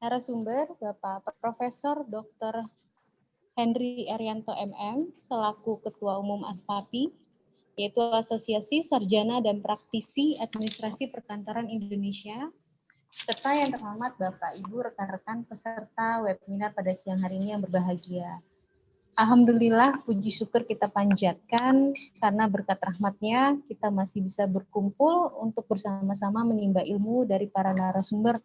Narasumber Bapak Profesor Dr. Henry Erianto MM selaku Ketua Umum ASPAPI, yaitu Asosiasi Sarjana dan Praktisi Administrasi Perkantoran Indonesia, serta yang terhormat Bapak, Ibu, rekan-rekan peserta webinar pada siang hari ini yang berbahagia. Alhamdulillah, puji syukur kita panjatkan karena berkat rahmatnya kita masih bisa berkumpul untuk bersama-sama menimba ilmu dari para narasumber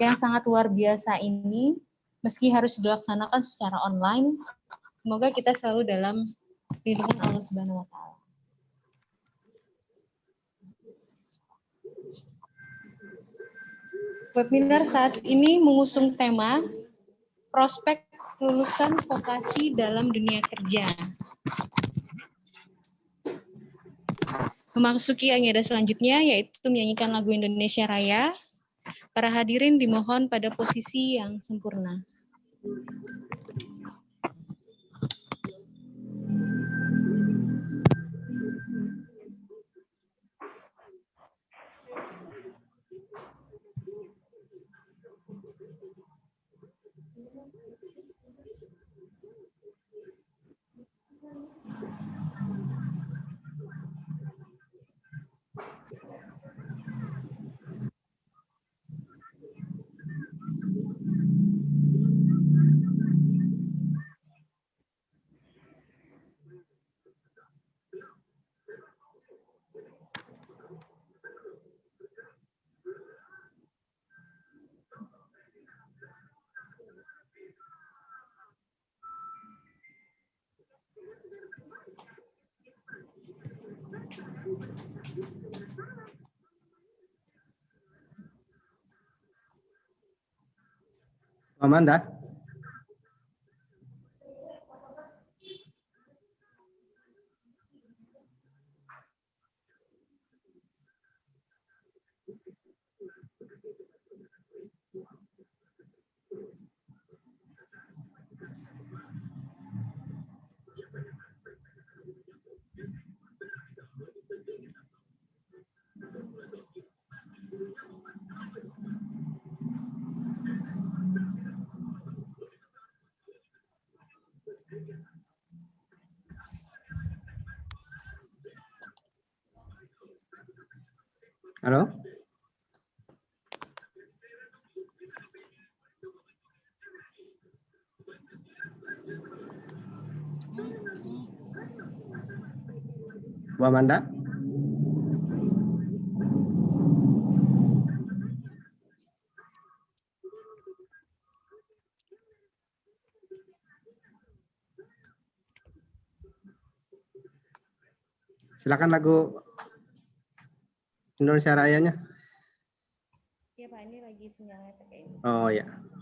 yang sangat luar biasa ini, meski harus dilaksanakan secara online. Semoga kita selalu dalam lindungan Allah Subhanahu wa Ta'ala. Webinar saat ini mengusung tema prospek lulusan vokasi dalam dunia kerja. Memasuki agenda selanjutnya yaitu menyanyikan lagu Indonesia Raya. Para hadirin dimohon pada posisi yang sempurna. Amanda. Halo? Bu Amanda? Silakan lagu Indonesia Rayanya. Ya Pak, ini lagi sinyalnya pakai ini. Oh ya. Jangan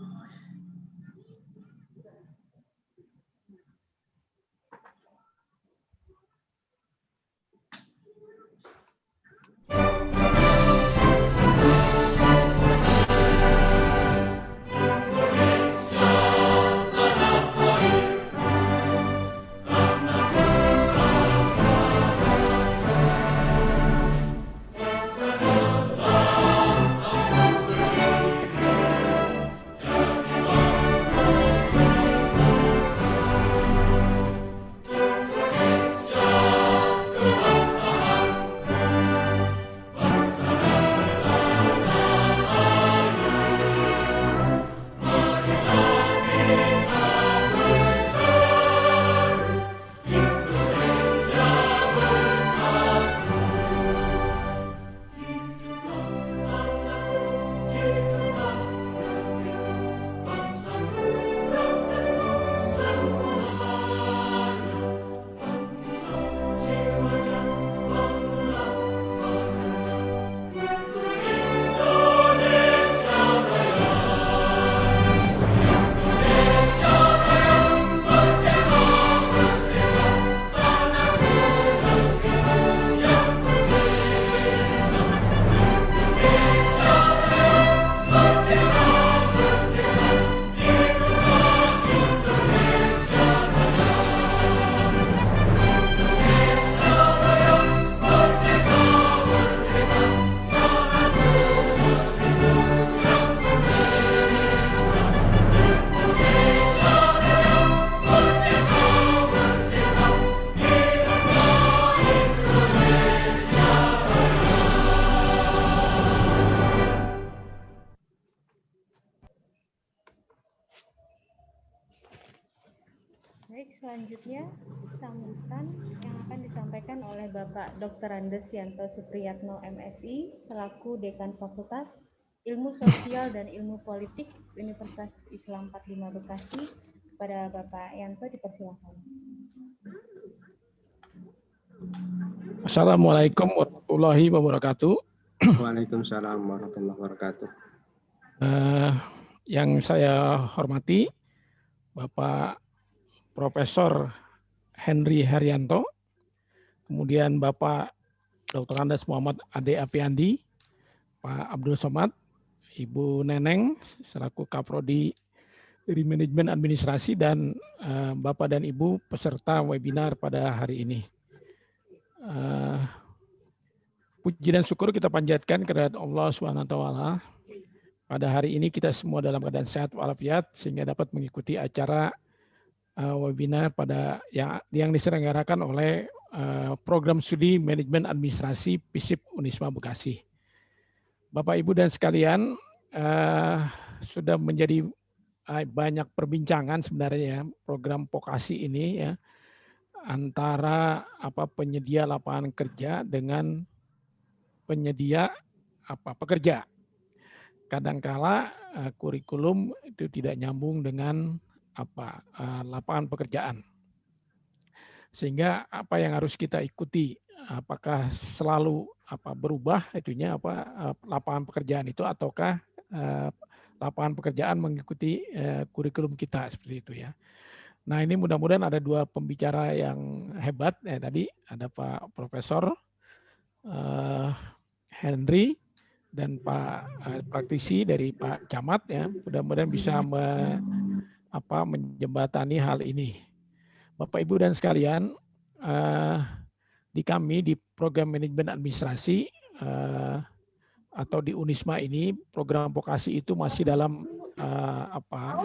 Baik, selanjutnya sambutan yang akan disampaikan oleh Bapak Dr. Andes Yanto Supriyatno MSI selaku Dekan Fakultas Ilmu Sosial dan Ilmu Politik Universitas Islam 45 Bekasi. Kepada Bapak Yanto dipersilakan. Assalamualaikum warahmatullahi wabarakatuh. Waalaikumsalam warahmatullahi wabarakatuh. Yang saya hormati Bapak Profesor Henry Herianto, kemudian Bapak Dr. Andes Muhammad Ade Apiandi, Pak Abdul Somad, Ibu Neneng selaku Kaprodi dari Manajemen Administrasi, dan Bapak dan Ibu peserta webinar pada hari ini. Puji dan syukur kita panjatkan kepada Allah SWT. Pada hari ini kita semua dalam keadaan sehat walafiat sehingga dapat mengikuti acara webinar pada yang diselenggarakan oleh Program Studi Manajemen Administrasi FISIP Unisma Bekasi. Bapak Ibu dan sekalian, sudah menjadi banyak perbincangan sebenarnya ya, program vokasi ini ya, antara penyedia lapangan kerja dengan penyedia pekerja. Kadangkala kurikulum itu tidak nyambung dengan lapangan pekerjaan. Sehingga apa yang harus kita ikuti, apakah selalu berubah itunya lapangan pekerjaan itu, ataukah lapangan pekerjaan mengikuti kurikulum kita seperti itu ya. Nah, ini mudah-mudahan ada dua pembicara yang hebat ya, tadi ada Pak Profesor Henry dan Pak praktisi dari Pak Camat ya, mudah-mudahan bisa menjembatani hal ini. Bapak Ibu dan sekalian, di kami di Program Manajemen Administrasi atau di Unisma ini, program vokasi itu masih dalam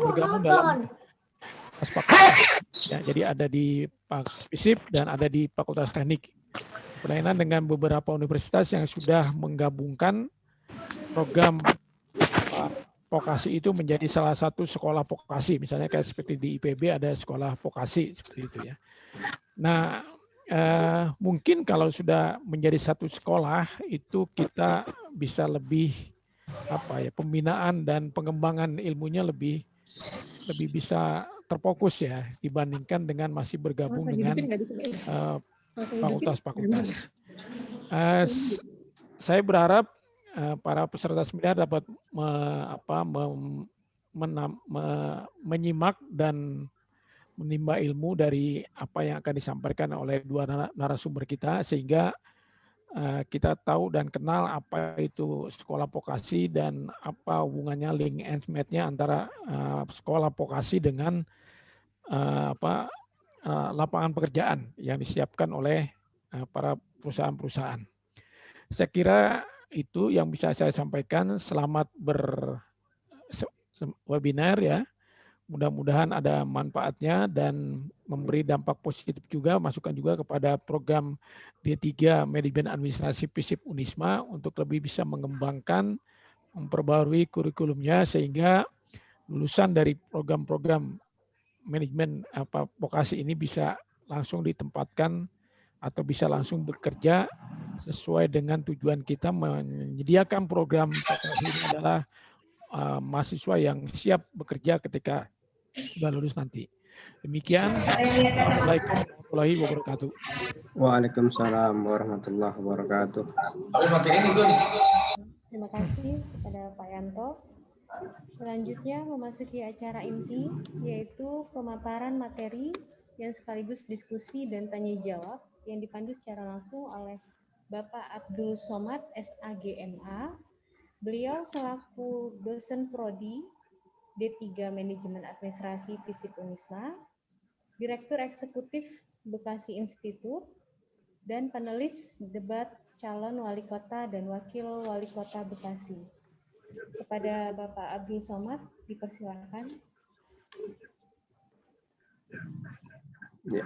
bergabung dalam ya, jadi ada di FISIP dan ada di Fakultas Teknik. Berlainan dengan beberapa universitas yang sudah menggabungkan program vokasi itu menjadi salah satu sekolah vokasi, misalnya kayak seperti di IPB ada sekolah vokasi seperti itu ya. Nah, mungkin kalau sudah menjadi satu sekolah itu kita bisa lebih pembinaan dan pengembangan ilmunya lebih bisa terfokus ya dibandingkan dengan masih bergabung dengan fakultas-fakultas. Saya berharap para peserta seminar dapat menyimak dan menimba ilmu dari apa yang akan disampaikan oleh dua narasumber kita, sehingga kita tahu dan kenal apa itu sekolah vokasi dan apa hubungannya link and match-nya antara sekolah vokasi dengan lapangan pekerjaan yang disiapkan oleh para perusahaan-perusahaan. Saya kira itu yang bisa saya sampaikan. Selamat berwebinar ya. Mudah-mudahan ada manfaatnya dan memberi dampak positif juga, masukan juga kepada program D3 Manajemen Administrasi FISIP Unisma untuk lebih bisa mengembangkan, memperbarui kurikulumnya sehingga lulusan dari program-program manajemen vokasi ini bisa langsung ditempatkan atau bisa langsung bekerja sesuai dengan tujuan kita menyediakan program vokasi ini adalah mahasiswa yang siap bekerja ketika sudah lulus nanti. Demikian. Assalamualaikum warahmatullahi wabarakatuh. Waalaikumsalam warahmatullahi wabarakatuh. Terima kasih kepada Pak Yanto. Selanjutnya memasuki acara inti, yaitu pemaparan materi yang sekaligus diskusi dan tanya jawab yang dipandu secara langsung oleh Bapak Abdul Somad, SAGMA. Beliau selaku dosen prodi D3 Manajemen Administrasi FISIP Unisma, Direktur Eksekutif Bekasi Institute, dan panelis debat calon wali kota dan wakil wali kota Bekasi. Kepada Bapak Abdul Somad, dipersilakan. Ya.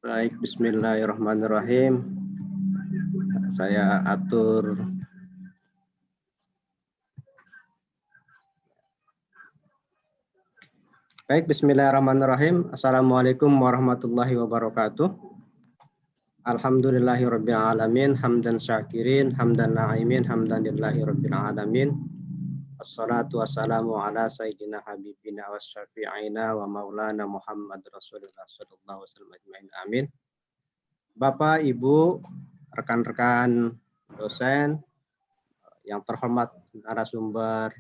Baik, bismillahirrahmanirrahim. Saya atur Baik, bismillahirrahmanirrahim. Assalamualaikum warahmatullahi wabarakatuh. Alhamdulillahirabbil alamin, hamdan syakirin, hamdan na'imin, hamdan lillahi rabbil alamin. Assalatu wassalamu ala sayyidina habibina wa syafi'ina wa maulana Muhammad Rasulullah sallallahu alaihi wasallam. Amin. Bapak, Ibu, rekan-rekan dosen, yang terhormat narasumber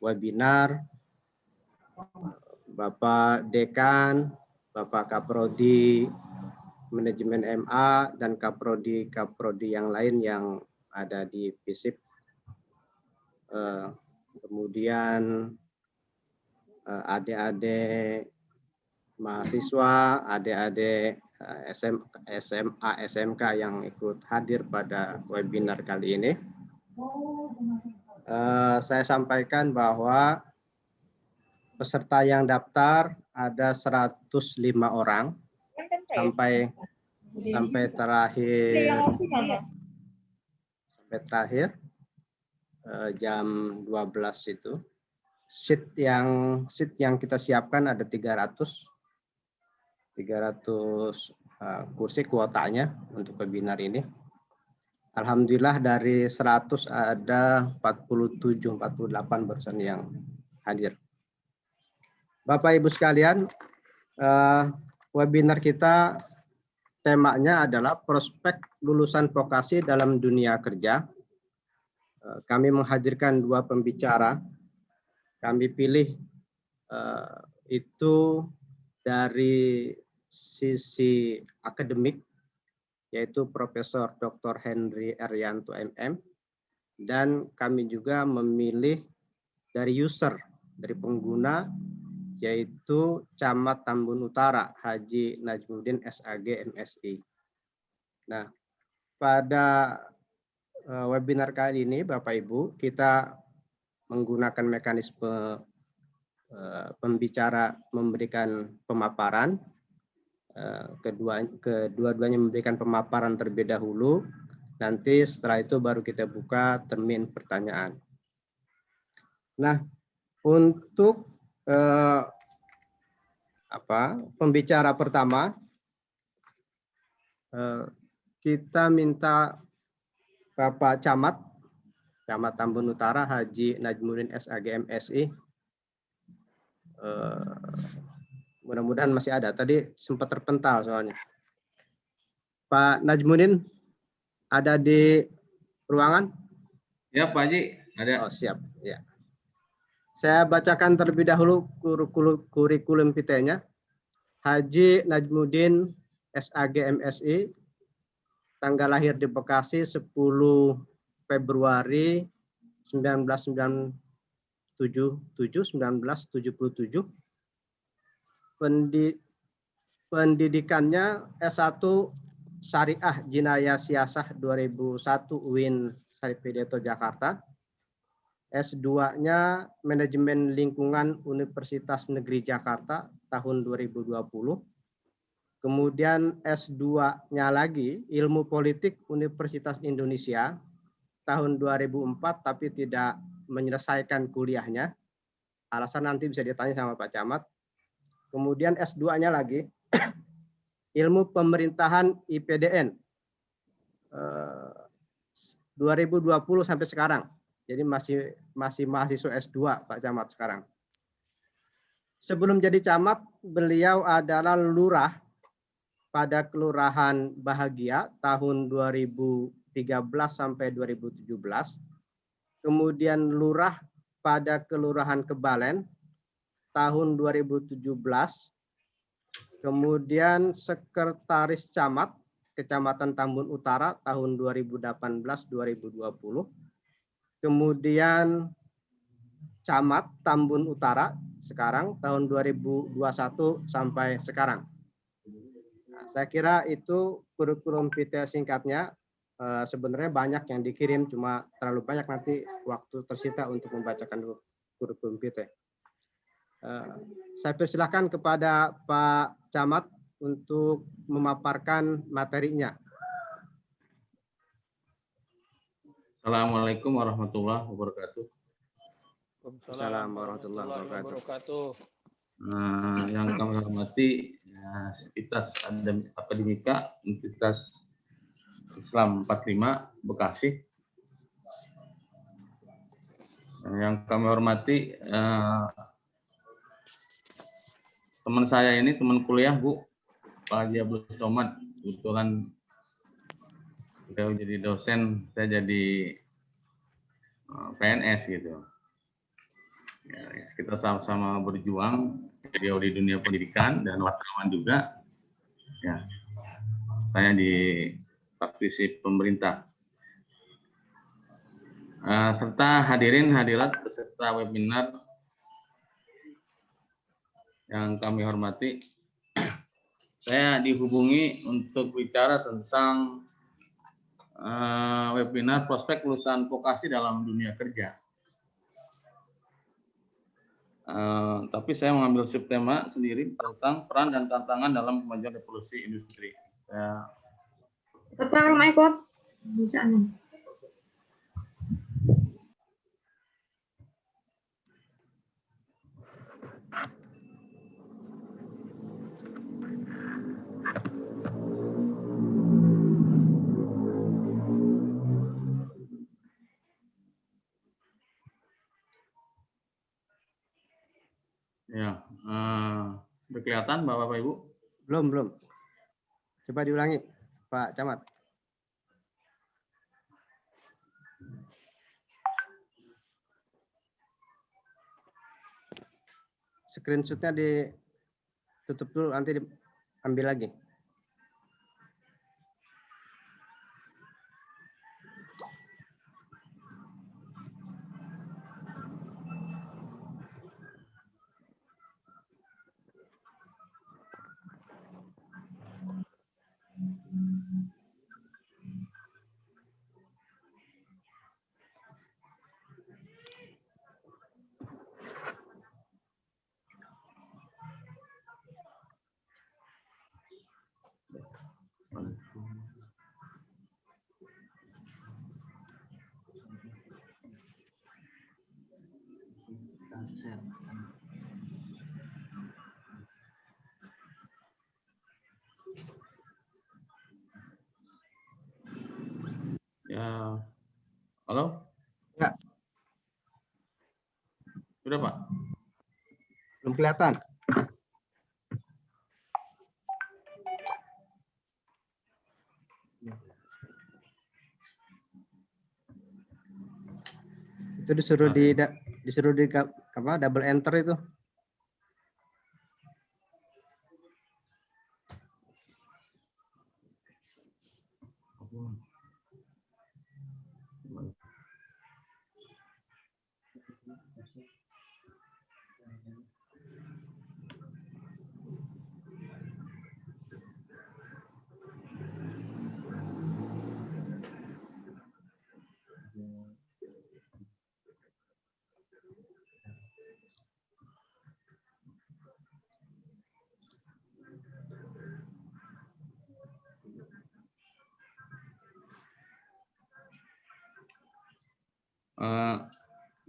webinar, Bapak Dekan, Bapak Kaprodi Manajemen MA, dan Kaprodi yang lain yang ada di FISIP. Kemudian adik-adik mahasiswa, adik-adik SMA, SMK yang ikut hadir pada webinar kali ini. Saya sampaikan bahwa peserta yang daftar ada 105 orang sampai terakhir jam 12 itu. Seat yang kita siapkan ada 300 kursi kuotanya untuk webinar ini. Alhamdulillah dari 100 ada 47-48 barusan yang hadir. Bapak Ibu sekalian, webinar kita temanya adalah prospek lulusan vokasi dalam dunia kerja. Kami menghadirkan 2 pembicara. Kami pilih itu dari sisi akademik, yaitu Profesor Dr. Henry Erianto MM, dan kami juga memilih dari user, dari pengguna, yaitu Camat Tambun Utara, Haji Najmuddin SAG MSI. Nah, pada webinar kali ini, Bapak Ibu, kita menggunakan mekanisme pembicara memberikan pemaparan, kedua-duanya memberikan pemaparan terlebih dahulu, nanti setelah itu baru kita buka termin pertanyaan. Nah, untuk pembicara pertama, kita minta Bapak Camat Tambun Utara Haji Najmuddin SAG MSI. Mudah-mudahan masih ada. Tadi sempat terpental soalnya. Pak Najmuddin ada di ruangan? Ya, Pak Haji, ada. Oh, siap. Ya. Saya bacakan terlebih dahulu kurikulum vitae-nya. Haji Najmuddin SAG MSI, tanggal lahir di Bekasi 10 Februari 1977. Pendidikannya S1 Syariah Jinayah Siasah 2001 UIN Syarif Hidayatullah Jakarta. S2-nya Manajemen Lingkungan Universitas Negeri Jakarta tahun 2020. Kemudian S2-nya lagi Ilmu Politik Universitas Indonesia tahun 2004, tapi tidak menyelesaikan kuliahnya. Alasan nanti bisa ditanya sama Pak Camat. Kemudian S2-nya lagi Ilmu Pemerintahan IPDN 2020 sampai sekarang. Jadi masih mahasiswa S2 Pak Camat sekarang. Sebelum jadi camat, beliau adalah lurah pada Kelurahan Bahagia tahun 2013 sampai 2017. Kemudian lurah pada Kelurahan Kebalen tahun 2017. Kemudian sekretaris camat Kecamatan Tambun Utara tahun 2018-2020. Kemudian Camat Tambun Utara sekarang tahun 2021 sampai sekarang. Nah, saya kira itu kurikulum vitae singkatnya. Sebenarnya banyak yang dikirim, cuma terlalu banyak nanti waktu tersita untuk membacakan kurikulum vitae. Saya persilahkan kepada Pak Camat untuk memaparkan materinya. Assalamualaikum warahmatullahi wabarakatuh. Assalamualaikum warahmatullahi wabarakatuh. Yang kami hormati Sivitas Akademika Universitas Islam 45 Bekasi. Yang kami hormati teman saya ini, teman kuliah Bu, Pak Haji Abdul Somad. Kebetulan beliau jadi dosen, saya jadi PNS gitu. Ya, kita sama-sama berjuang, beliau di dunia pendidikan dan wartawan juga. Ya, saya di praktisi pemerintah. Serta hadirin hadirat peserta webinar yang kami hormati, saya dihubungi untuk bicara tentang webinar prospek lulusan vokasi dalam dunia kerja. Tapi saya mengambil subtema sendiri tentang peran dan tantangan dalam kemajuan revolusi industri. Ikut Pak, ikut. Bisa nih. Ya, berkelihatan Bapak Ibu? Belum. Coba diulangi, Pak Camat. Screenshotnya ditutup dulu, nanti diambil lagi. Ya, halo? Ya. Sudah Pak? Belum kelihatan. Itu disuruh di apa, double enter itu.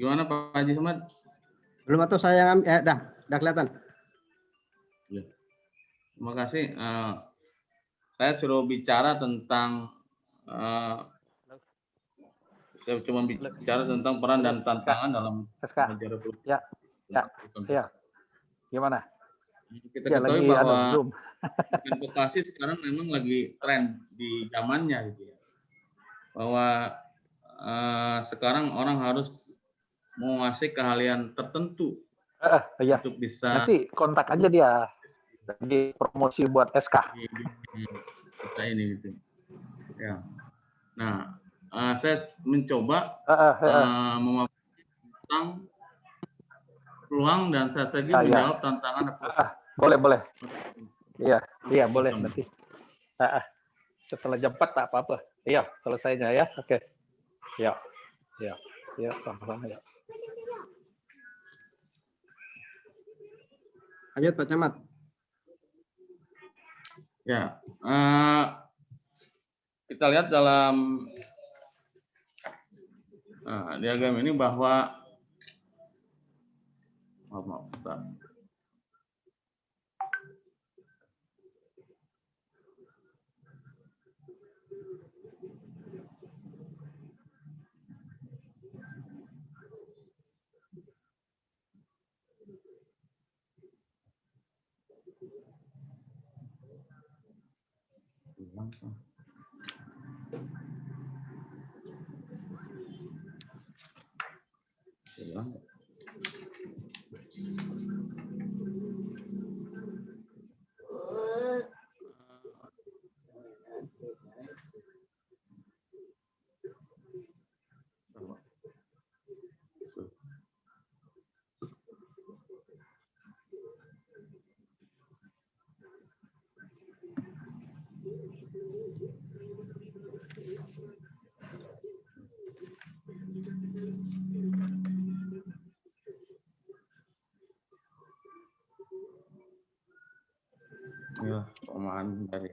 Gimana Pak Haji Somad? Belum, atau saya yang dah kelihatan. Ya. Terima kasih. Saya suruh bicara tentang saya cuma bicara tentang peran dan tantangan dalam mengejar revolusi. Ya. Gimana? Kita ketahui bahwa vokasi sekarang memang lagi tren di zamannya gitu ya. Bahwa sekarang orang harus menguasai keahlian tertentu untuk bisa. Nanti kontak aja dia di promosi buat SK. Kita ini gitu. Ya. Nah, saya mencoba memaparkan tentang peluang dan strategi menjawab tantangan. Boleh. Iya boleh nanti. Setelah jam 4 tak apa-apa. Iya, selesainya ya. Oke. Ya, sama-sama ya. Lanjut Pak Camat. Ya, kita lihat dalam diagram ini bahwa Ya, pemahaman dari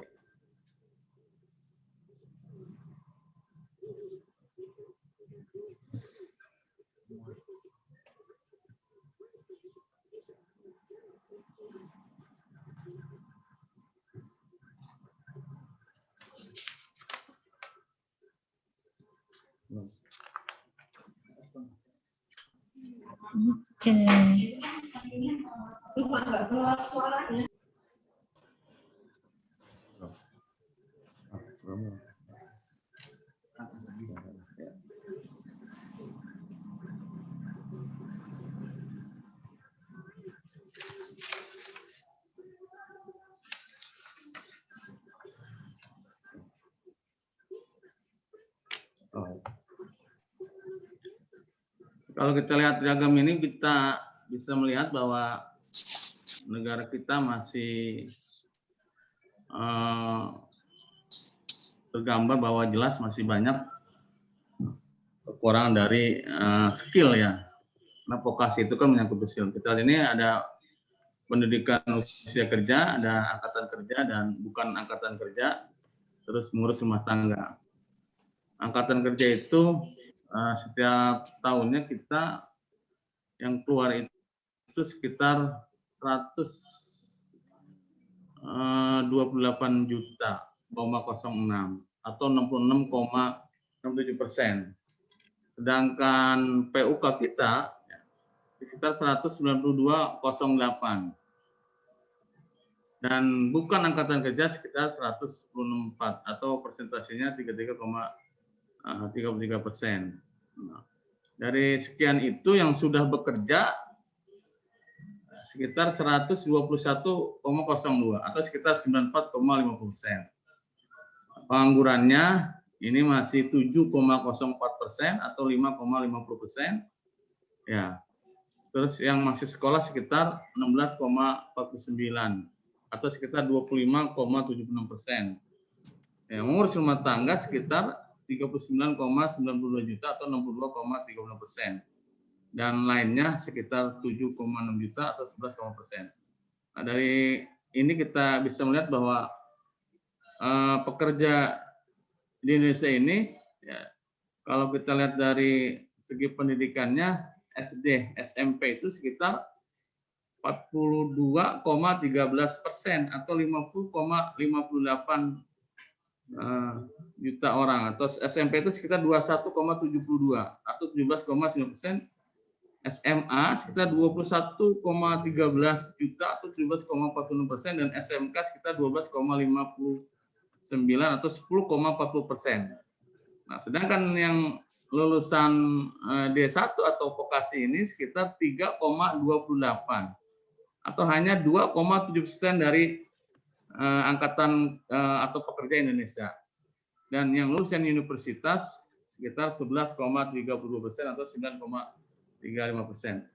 kalau kita lihat diagram ini, kita bisa melihat bahwa negara kita masih tergambar bahwa jelas masih banyak kekurangan dari skill ya. Nah, vokasi itu kan menyangkut skill. Kita lihat ini ada pendidikan usia kerja, ada angkatan kerja dan bukan angkatan kerja, terus mengurus rumah tangga. Angkatan kerja itu setiap tahunnya kita yang keluar itu sekitar 128 juta 06 atau 66,67%. Sedangkan PUK kita sekitar 192,08 dan bukan angkatan kerja sekitar 194 atau persentasenya 33,33%. Dari sekian itu yang sudah bekerja sekitar 121,02 atau sekitar 94,50%. Penganggurannya ini masih 7,04% atau 5,50%. Ya. Terus yang masih sekolah sekitar 16,49 atau sekitar 25,76%. Ya, mengurus rumah tangga sekitar 39,92 juta atau 62,30%. Dan lainnya sekitar 7,6 juta atau 11,%. Nah, dari ini kita bisa melihat bahwa pekerja di Indonesia ini, ya, kalau kita lihat dari segi pendidikannya, SD, SMP itu sekitar 42,13% atau 50,58 juta orang, atau SMP itu sekitar 21,72 atau 17,9%, SMA sekitar 21,13 juta atau 17,46%, dan SMK sekitar 12,59 atau 10,40%. Nah, sedangkan yang lulusan D1 atau vokasi ini sekitar 3,28 atau hanya 2,7% dari angkatan atau pekerja Indonesia. Dan yang lulusan universitas sekitar 11,32% atau 9,35%.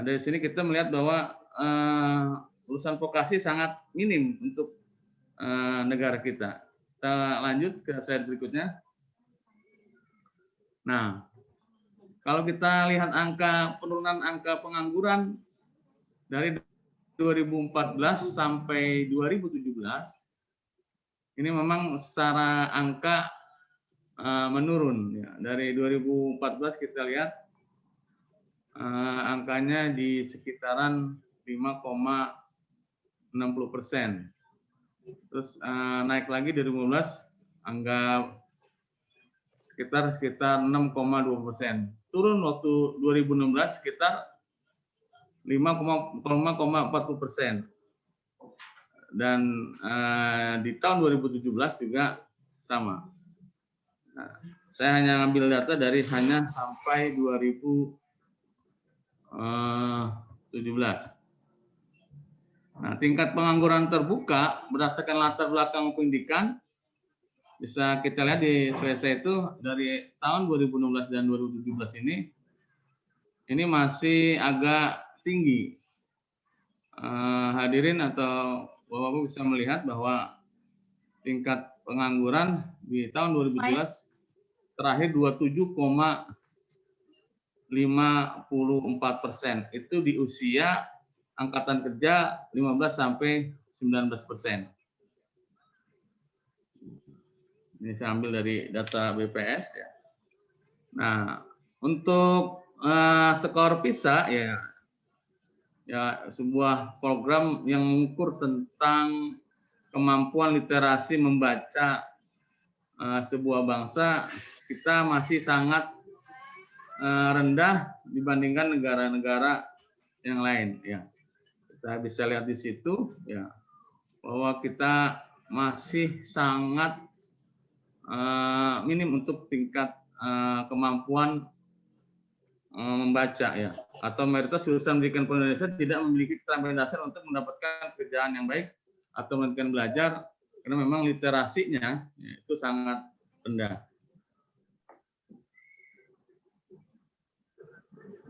Dari sini kita melihat bahwa lulusan vokasi sangat minim untuk negara kita. Kita lanjut ke slide berikutnya. Nah, kalau kita lihat penurunan angka pengangguran dari 2014 sampai 2017, ini memang secara angka menurun. Ya. Dari 2014 kita lihat angkanya di sekitaran 5,60%. Terus naik lagi dari 2015 angka sekitar 6,2%. Turun waktu 2016 sekitar 5,40%. dan di tahun 2017 juga sama. Nah, saya hanya ngambil data dari hanya sampai 2017. Nah, tingkat pengangguran terbuka berdasarkan latar belakang pendidikan bisa kita lihat di slide itu dari tahun 2016 dan 2017 ini masih agak tinggi. Hadirin atau Bapak-Ibu bisa melihat bahwa tingkat pengangguran di tahun 2017 terakhir 27,54%. Itu di usia angkatan kerja 15 sampai 19%. Ini saya ambil dari data BPS ya. Nah, untuk skor PISA ya sebuah program yang mengukur tentang kemampuan literasi membaca sebuah bangsa, kita masih sangat rendah dibandingkan negara-negara yang lain ya. Kita bisa lihat di situ ya bahwa kita masih sangat minim untuk tingkat kemampuan membaca ya, atau mayoritas lulusan pendidikan Indonesia tidak memiliki keterampilan dasar untuk mendapatkan kerjaan yang baik atau melanjutkan belajar karena memang literasinya ya, itu sangat rendah.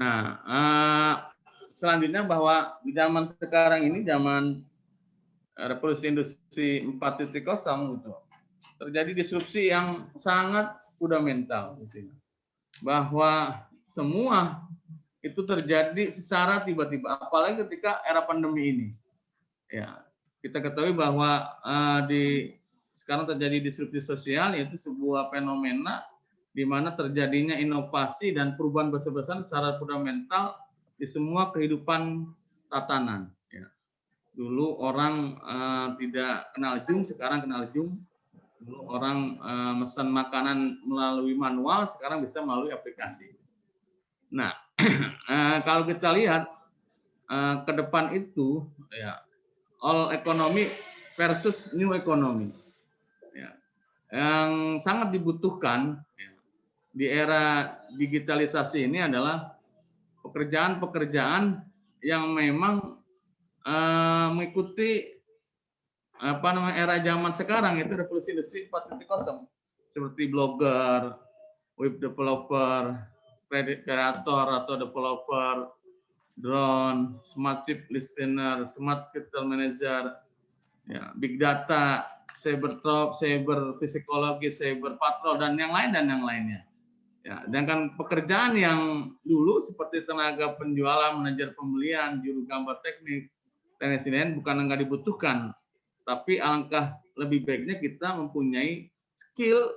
Nah, selanjutnya bahwa di zaman sekarang ini, zaman revolusi industri 4.0 gitu, terjadi disrupsi yang sangat fundamental, gitu. Bahwa semua itu terjadi secara tiba-tiba, apalagi ketika era pandemi ini. Ya, kita ketahui bahwa sekarang terjadi disrupsi sosial, yaitu sebuah fenomena di mana terjadinya inovasi dan perubahan besar-besaran secara fundamental di semua kehidupan tatanan. Ya. Dulu orang tidak kenal Zoom, sekarang kenal Zoom. Dulu orang pesan makanan melalui manual, sekarang bisa melalui aplikasi. Nah, kalau kita lihat ke depan itu, ya, all economy versus new economy, ya, yang sangat dibutuhkan ya, di era digitalisasi ini adalah pekerjaan-pekerjaan yang memang mengikuti era zaman sekarang, itu revolusi industri 4.0, seperti blogger, web developer, kreator atau developer, drone, smart chip listener, smart critical manager, ya, big data, cyber talk, cyber psikologi, cyber patrol, dan yang lainnya. Ya, sedangkan pekerjaan yang dulu seperti tenaga penjualan, manajer pembelian, juru gambar teknik, teknis lain bukan nggak dibutuhkan, tapi alangkah lebih baiknya kita mempunyai skill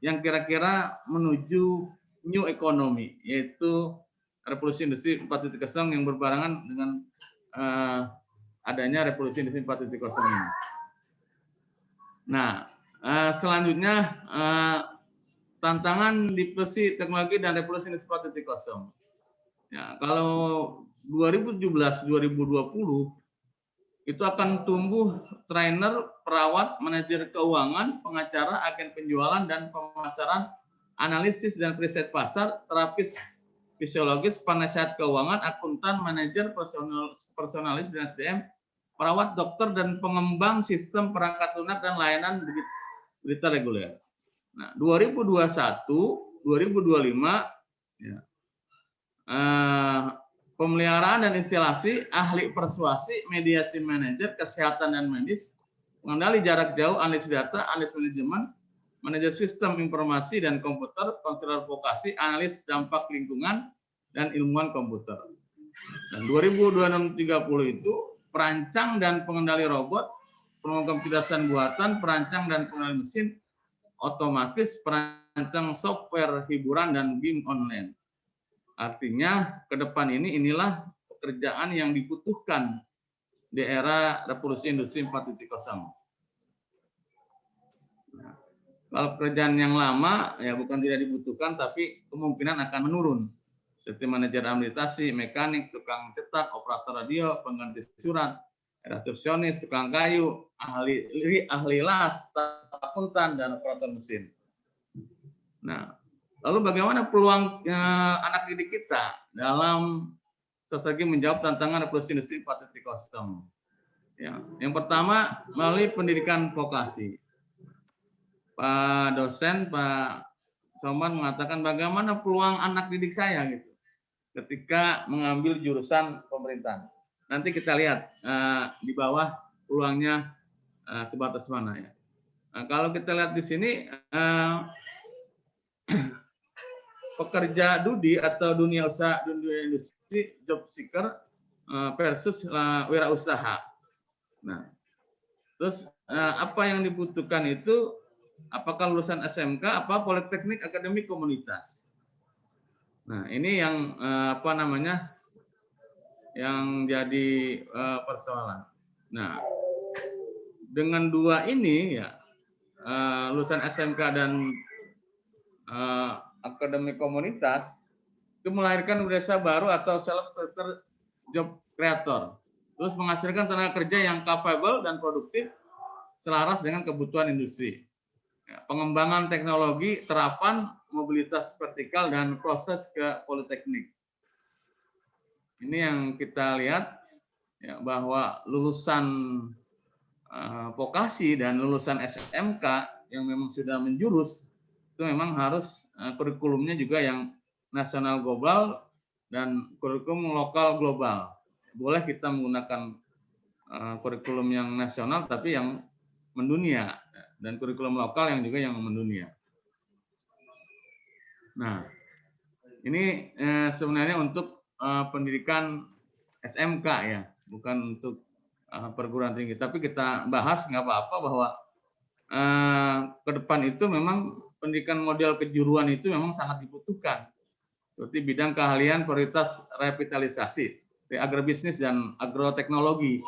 yang kira-kira menuju new economy, yaitu revolusi industri 4.0 yang berbarengan dengan adanya revolusi industri 4.0 ini. Nah, selanjutnya tantangan disrupsi teknologi dan revolusi industri 4.0. Ya, kalau 2017-2020 itu akan tumbuh trainer, perawat, manajer keuangan, pengacara, agen penjualan dan pemasaran, analisis dan riset pasar, terapis fisiologis, penasihat keuangan, akuntan, manajer, personalis dan SDM, perawat, dokter, dan pengembang sistem perangkat lunak dan layanan berita reguler. Nah, 2021, 2025, ya, pemeliharaan dan instalasi, ahli persuasi, mediasi manajer, kesehatan dan medis, pengendali jarak jauh, analis data, analis manajemen, manajer sistem informasi dan komputer, konselor vokasi, analis dampak lingkungan, dan ilmuwan komputer. Dan 2026-30 itu perancang dan pengendali robot, program kecerdasan buatan, perancang dan pengendali mesin, otomatis, perancang software hiburan dan game online. Artinya ke depan inilah pekerjaan yang dibutuhkan di era revolusi industri 4.0. Nah, kalau pekerjaan yang lama ya bukan tidak dibutuhkan, tapi kemungkinan akan menurun. Seperti manajer administrasi, mekanik, tukang cetak, operator radio, pengganti surat, resepsionis, tukang kayu, ahli las, akuntan, dan operator mesin. Nah, lalu bagaimana peluang anak didik kita dalam strategi menjawab tantangan revolusi industri 4.0? Ya, yang pertama melalui pendidikan vokasi. Pak dosen, Pak Soman mengatakan bagaimana peluang anak didik saya gitu ketika mengambil jurusan pemerintahan. Nanti kita lihat di bawah peluangnya sebatas mana ya. Nah, kalau kita lihat di sini pekerja dudi atau dunia usaha, dunia industri, job seeker versus wirausaha. Nah, terus apa yang dibutuhkan itu apakah lulusan SMK, apa politeknik, akademik, komunitas. Nah, ini yang apa namanya, yang jadi persoalan. Nah, dengan dua ini ya, lulusan SMK dan akademik komunitas itu melahirkan desa baru atau self-starter job creator, terus menghasilkan tenaga kerja yang capable dan produktif selaras dengan kebutuhan industri. Pengembangan teknologi, terapan mobilitas vertikal, dan proses ke politeknik. Ini yang kita lihat ya, bahwa lulusan vokasi dan lulusan SMK yang memang sudah menjurus itu memang harus kurikulumnya juga yang nasional global dan kurikulum lokal global. Boleh kita menggunakan kurikulum yang nasional tapi yang mendunia, dan kurikulum lokal yang juga yang mendunia. Nah, ini sebenarnya untuk pendidikan SMK ya, bukan untuk perguruan tinggi. Tapi kita bahas nggak apa-apa bahwa ke depan itu memang pendidikan model kejuruan itu memang sangat dibutuhkan. Seperti bidang keahlian prioritas revitalisasi, agrobisnis dan agroteknologi,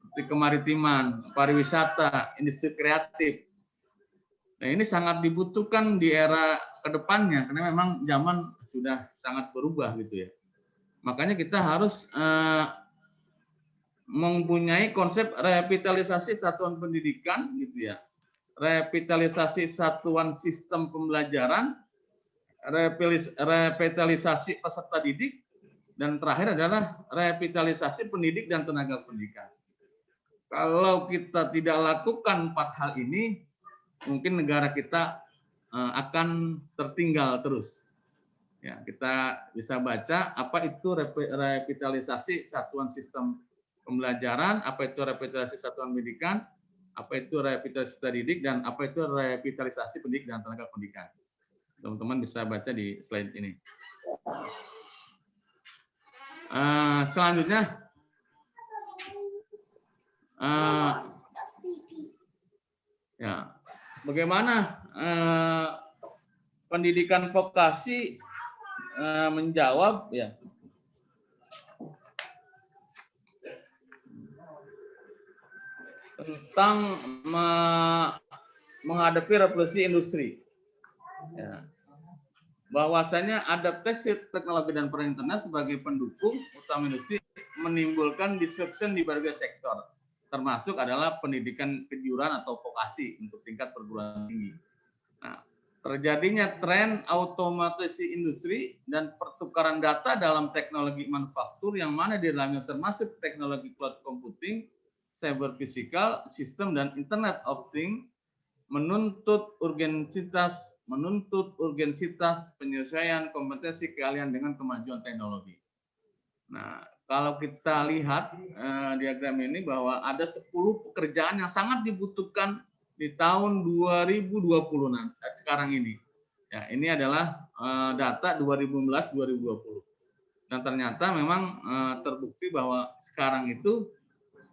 seperti kemaritiman, pariwisata, industri kreatif. Nah, ini sangat dibutuhkan di era kedepannya karena memang zaman sudah sangat berubah gitu ya. Makanya kita harus mempunyai konsep revitalisasi satuan pendidikan gitu ya, revitalisasi satuan sistem pembelajaran, revitalisasi peserta didik, dan terakhir adalah revitalisasi pendidik dan tenaga pendidikan. Kalau kita tidak lakukan 4 hal ini, mungkin negara kita akan tertinggal terus. Ya, kita bisa baca apa itu revitalisasi satuan sistem pembelajaran, apa itu revitalisasi satuan pendidikan, apa itu revitalisasi didik, dan apa itu revitalisasi pendidik dan tenaga pendidikan. Teman-teman bisa baca di slide ini. Selanjutnya, ya, bagaimana pendidikan vokasi menjawab ya tentang menghadapi revolusi industri. Ya. Bahwasanya adaptasi teknologi dan peran internet sebagai pendukung utama industri menimbulkan disruption di berbagai sektor, termasuk adalah pendidikan kejuruan atau vokasi untuk tingkat perguruan tinggi. Nah, terjadinya tren otomatisasi industri dan pertukaran data dalam teknologi manufaktur yang mana di dalamnya termasuk teknologi cloud computing, cyber physical, sistem, dan Internet of Things menuntut urgensitas penyesuaian kompetensi keahlian dengan kemajuan teknologi. Nah, kalau kita lihat diagram ini bahwa ada 10 pekerjaan yang sangat dibutuhkan di tahun 2020 sekarang ini. Ya, ini adalah data 2019-2020. Dan ternyata memang terbukti bahwa sekarang itu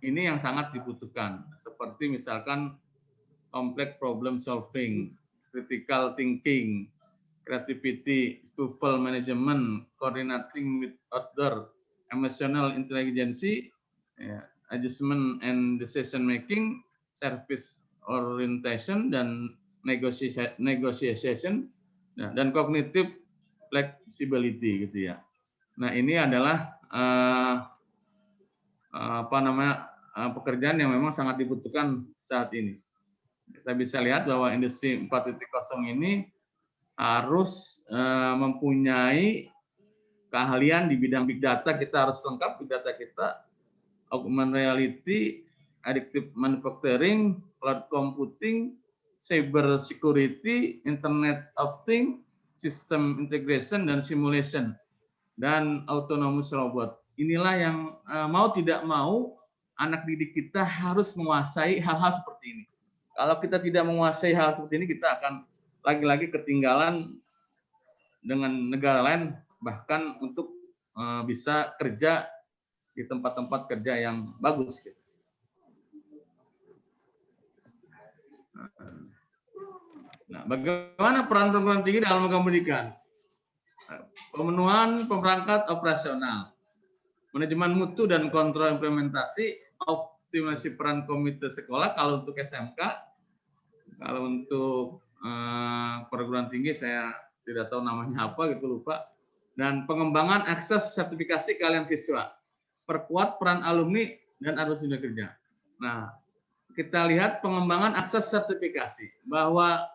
ini yang sangat dibutuhkan. Seperti misalkan complex problem solving, critical thinking, creativity, people management, coordinating with other, emotional intelligence, adjustment and decision making, service orientation, dan negotiation, dan cognitive flexibility gitu ya. Nah, ini adalah pekerjaan yang memang sangat dibutuhkan saat ini. Kita bisa lihat bahwa industri 4.0 ini harus mempunyai keahlian di bidang big data. Kita harus lengkap big data kita, augmented reality, additive manufacturing, cloud computing, cyber security, internet of things, system integration dan simulation, dan autonomous robot. Inilah yang mau tidak mau anak didik kita harus menguasai hal-hal seperti ini. Kalau kita tidak menguasai hal seperti ini, kita akan lagi-lagi ketinggalan dengan negara lain, bahkan untuk bisa kerja di tempat-tempat kerja yang bagus. Nah, bagaimana peran perguruan tinggi dalam lembaga pendidikan? Pemenuhan pemerangkat operasional, manajemen mutu dan kontrol implementasi, optimasi peran komite sekolah kalau untuk SMK. Kalau untuk perguruan tinggi saya tidak tahu namanya apa gitu, lupa. Dan pengembangan akses sertifikasi keahlian siswa, perkuat peran alumni dan advokasi kerja. Nah, kita lihat pengembangan akses sertifikasi bahwa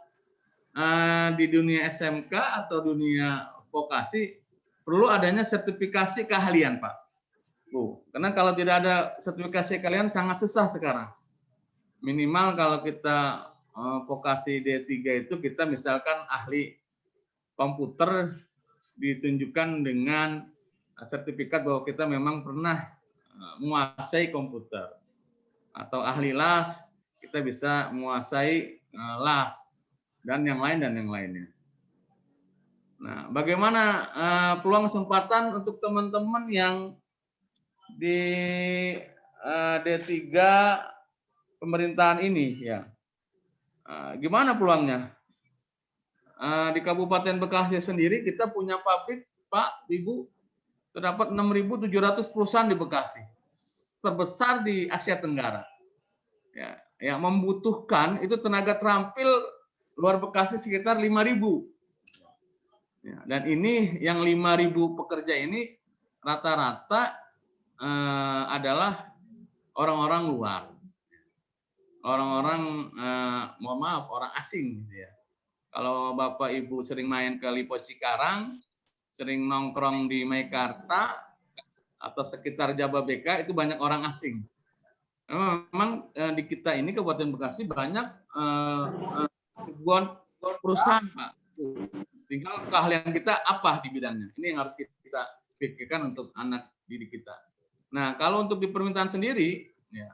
di dunia SMK atau dunia vokasi perlu adanya sertifikasi keahlian, Pak. Karena kalau tidak ada sertifikasi keahlian sangat susah sekarang. Minimal kalau kita vokasi D3 itu kita misalkan ahli komputer ditunjukkan dengan sertifikat bahwa kita memang pernah menguasai komputer. Atau ahli las, kita bisa menguasai las, dan yang lain dan yang lainnya. Nah, bagaimana peluang kesempatan untuk teman-teman yang di D3 pemerintahan ini ya? Gimana peluangnya? Di Kabupaten Bekasi sendiri kita punya pabrik, Pak, Ibu, terdapat 6.700 perusahaan di Bekasi, terbesar di Asia Tenggara. Ya, yang membutuhkan itu tenaga terampil luar Bekasi sekitar 5.000. Ya, dan ini yang 5.000 pekerja ini rata-rata adalah orang-orang luar, orang-orang mohon maaf orang asing gitu ya. Kalau Bapak Ibu sering main ke Lipo Cikarang, sering nongkrong di Meikarta atau sekitar Jababeka, itu banyak orang asing. Memang di kita ini Kabupaten Bekasi banyak ribuan perusahaan, Pak. Tinggal keahlian kita apa di bidangnya. Ini yang harus kita pikirkan untuk anak didik kita. Nah, kalau untuk di permintaan sendiri, ya,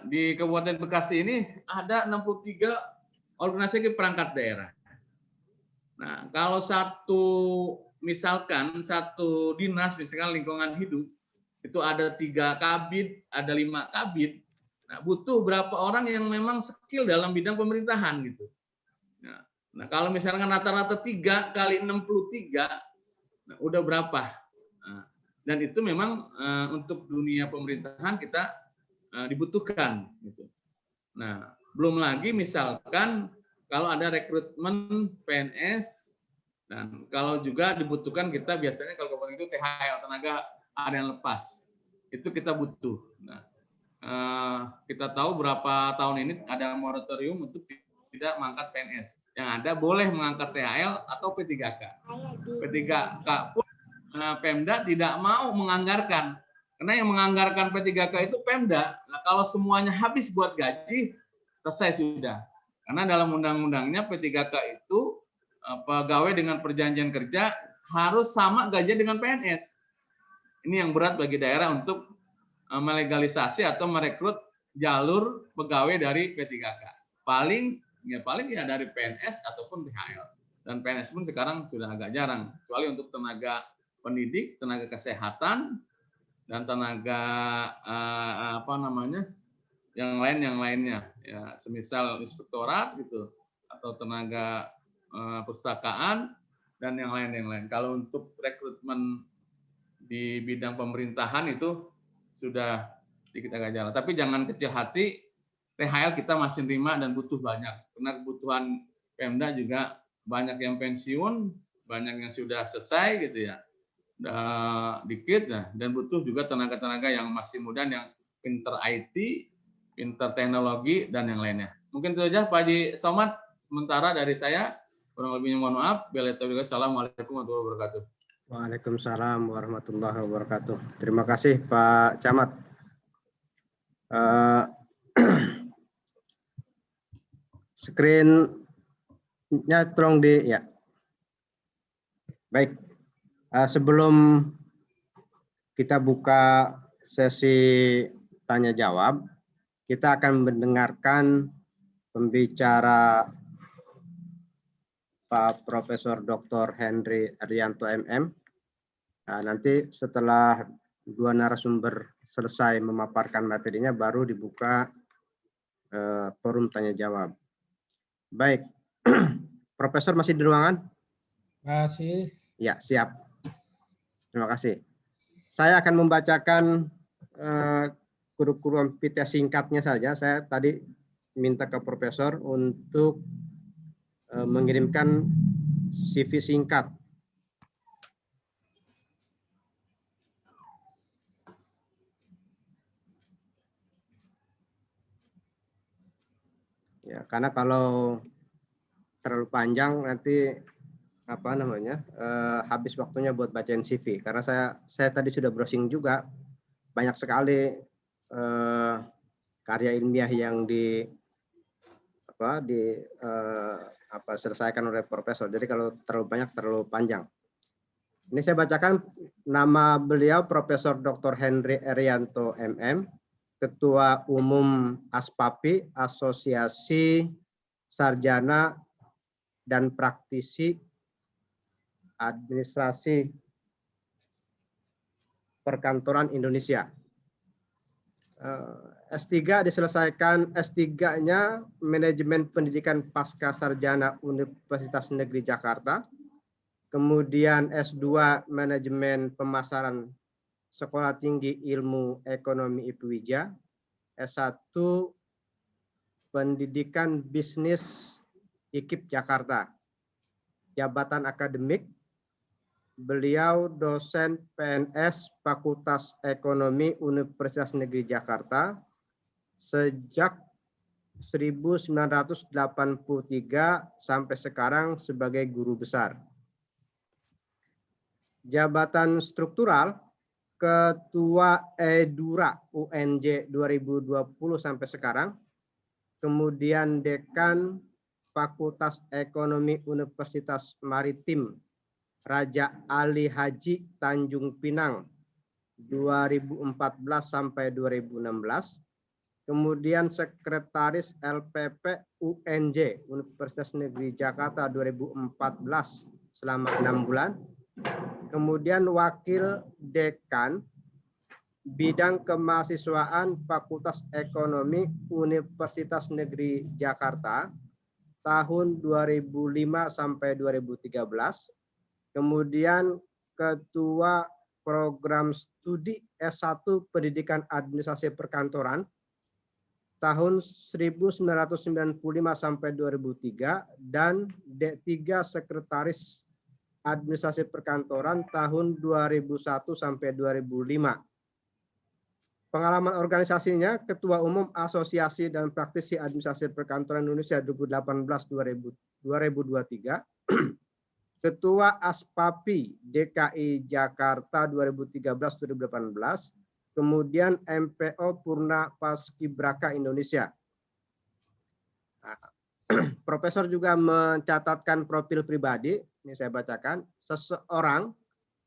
di Kabupaten Bekasi ini ada 63 organisasi perangkat daerah. Nah, kalau misalkan satu dinas, misalkan lingkungan hidup, itu ada 3 kabid, ada 5 kabid. Nah, butuh berapa orang yang memang skill dalam bidang pemerintahan gitu. Nah, kalau misalkan rata-rata 3 kali 63, nah, udah berapa? Nah, dan itu memang untuk dunia pemerintahan kita dibutuhkan gitu. Nah, belum lagi misalkan kalau ada rekrutmen PNS, dan kalau juga dibutuhkan kita biasanya kalau itu THL, tenaga ada yang lepas, itu kita butuh. Nah, kita tahu berapa tahun ini ada moratorium untuk tidak mengangkat PNS. Yang ada boleh mengangkat THL atau P3K. P3K pun Pemda tidak mau menganggarkan. Karena yang menganggarkan P3K itu Pemda. Nah, kalau semuanya habis buat gaji, selesai sudah. Karena dalam undang-undangnya P3K itu pegawai dengan perjanjian kerja harus sama gaji dengan PNS. Ini yang berat bagi daerah untuk melegalisasi atau merekrut jalur pegawai dari P3K. Paling ya dari PNS ataupun THL. Dan PNS pun sekarang sudah agak jarang, kecuali untuk tenaga pendidik, tenaga kesehatan, dan tenaga yang lainnya ya, semisal inspektorat gitu, atau tenaga pustakaan dan yang lain. Kalau untuk rekrutmen di bidang pemerintahan itu sudah sedikit agak jarang. Tapi jangan kecil hati, THL kita masih terima dan butuh banyak. Karena kebutuhan Pemda juga banyak yang pensiun, banyak yang sudah selesai gitu ya. Dikit ya, dan butuh juga tenaga-tenaga yang masih muda yang pinter IT, pinter teknologi, dan yang lainnya. Mungkin itu saja Pak Haji Somad, sementara dari saya. Kurang lebihnya mohon maaf. Assalamualaikum warahmatullahi wabarakatuh. Waalaikumsalam warahmatullahi wabarakatuh. Terima kasih Pak Camat. Screen-nya tolong di ya. Baik. Sebelum kita buka sesi tanya jawab, kita akan mendengarkan pembicara Pak Profesor Dr. Henry Erianto MM. Nah, nanti setelah dua narasumber selesai memaparkan materinya, baru dibuka forum tanya jawab. Baik, Profesor masih di ruangan? Masih. Ya, siap. Terima kasih. Saya akan membacakan kurikulum PT singkatnya saja. Saya tadi minta ke Profesor untuk mengirimkan CV singkat. Ya, karena kalau terlalu panjang nanti habis waktunya buat bacain CV. Karena saya tadi sudah browsing juga, banyak sekali karya ilmiah yang selesaikan oleh Profesor. Jadi kalau terlalu banyak, terlalu panjang. Ini saya bacakan nama beliau, Profesor Dr. Henry Erianto MM, Ketua Umum ASPAPI, Asosiasi Sarjana dan Praktisi Administrasi Perkantoran Indonesia. S3 diselesaikan, S3-nya Manajemen Pendidikan Pasca Sarjana Universitas Negeri Jakarta. Kemudian S2 Manajemen Pemasaran Sekolah Tinggi Ilmu Ekonomi IPWIJA. S1 Pendidikan Bisnis IKIP Jakarta. Jabatan akademik, beliau dosen PNS Fakultas Ekonomi Universitas Negeri Jakarta sejak 1983 sampai sekarang sebagai guru besar. Jabatan struktural, Ketua Edura UNJ 2020 sampai sekarang, kemudian Dekan Fakultas Ekonomi Universitas Maritim Raja Ali Haji Tanjung Pinang 2014 sampai 2016, kemudian Sekretaris LPP UNJ Universitas Negeri Jakarta 2014 selama 6 bulan, kemudian Wakil Dekan Bidang Kemahasiswaan Fakultas Ekonomi Universitas Negeri Jakarta tahun 2005 sampai 2013, kemudian Ketua Program Studi S1 Pendidikan Administrasi Perkantoran tahun 1995 sampai 2003 dan D3 Sekretaris Administrasi Perkantoran tahun 2001 sampai 2005. Pengalaman organisasinya, Ketua Umum Asosiasi dan Praktisi Administrasi Perkantoran Indonesia 2018-2023, Ketua ASPAPI DKI Jakarta 2013-2018, kemudian MPO Purna Paskibraka Indonesia. Profesor juga mencatatkan profil pribadi, ini saya bacakan, seseorang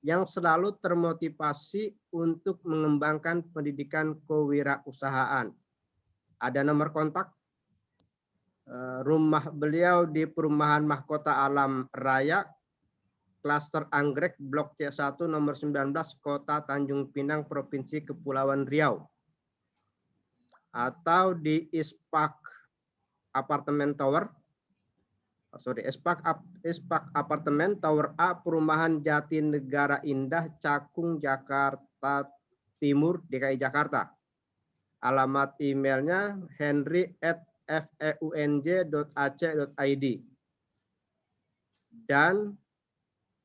yang selalu termotivasi untuk mengembangkan pendidikan kewirausahaan. Ada nomor kontak, rumah beliau di Perumahan Mahkota Alam Raya, Klaster Anggrek, Blok C1, nomor 19, Kota Tanjung Pinang, Provinsi Kepulauan Riau. Atau di Ispak Apartemen Tower, Ispak Apartemen Tower A, Perumahan Jatinegara Indah, Cakung, Jakarta Timur, DKI Jakarta. Alamat emailnya henry@feunj.ac.id dan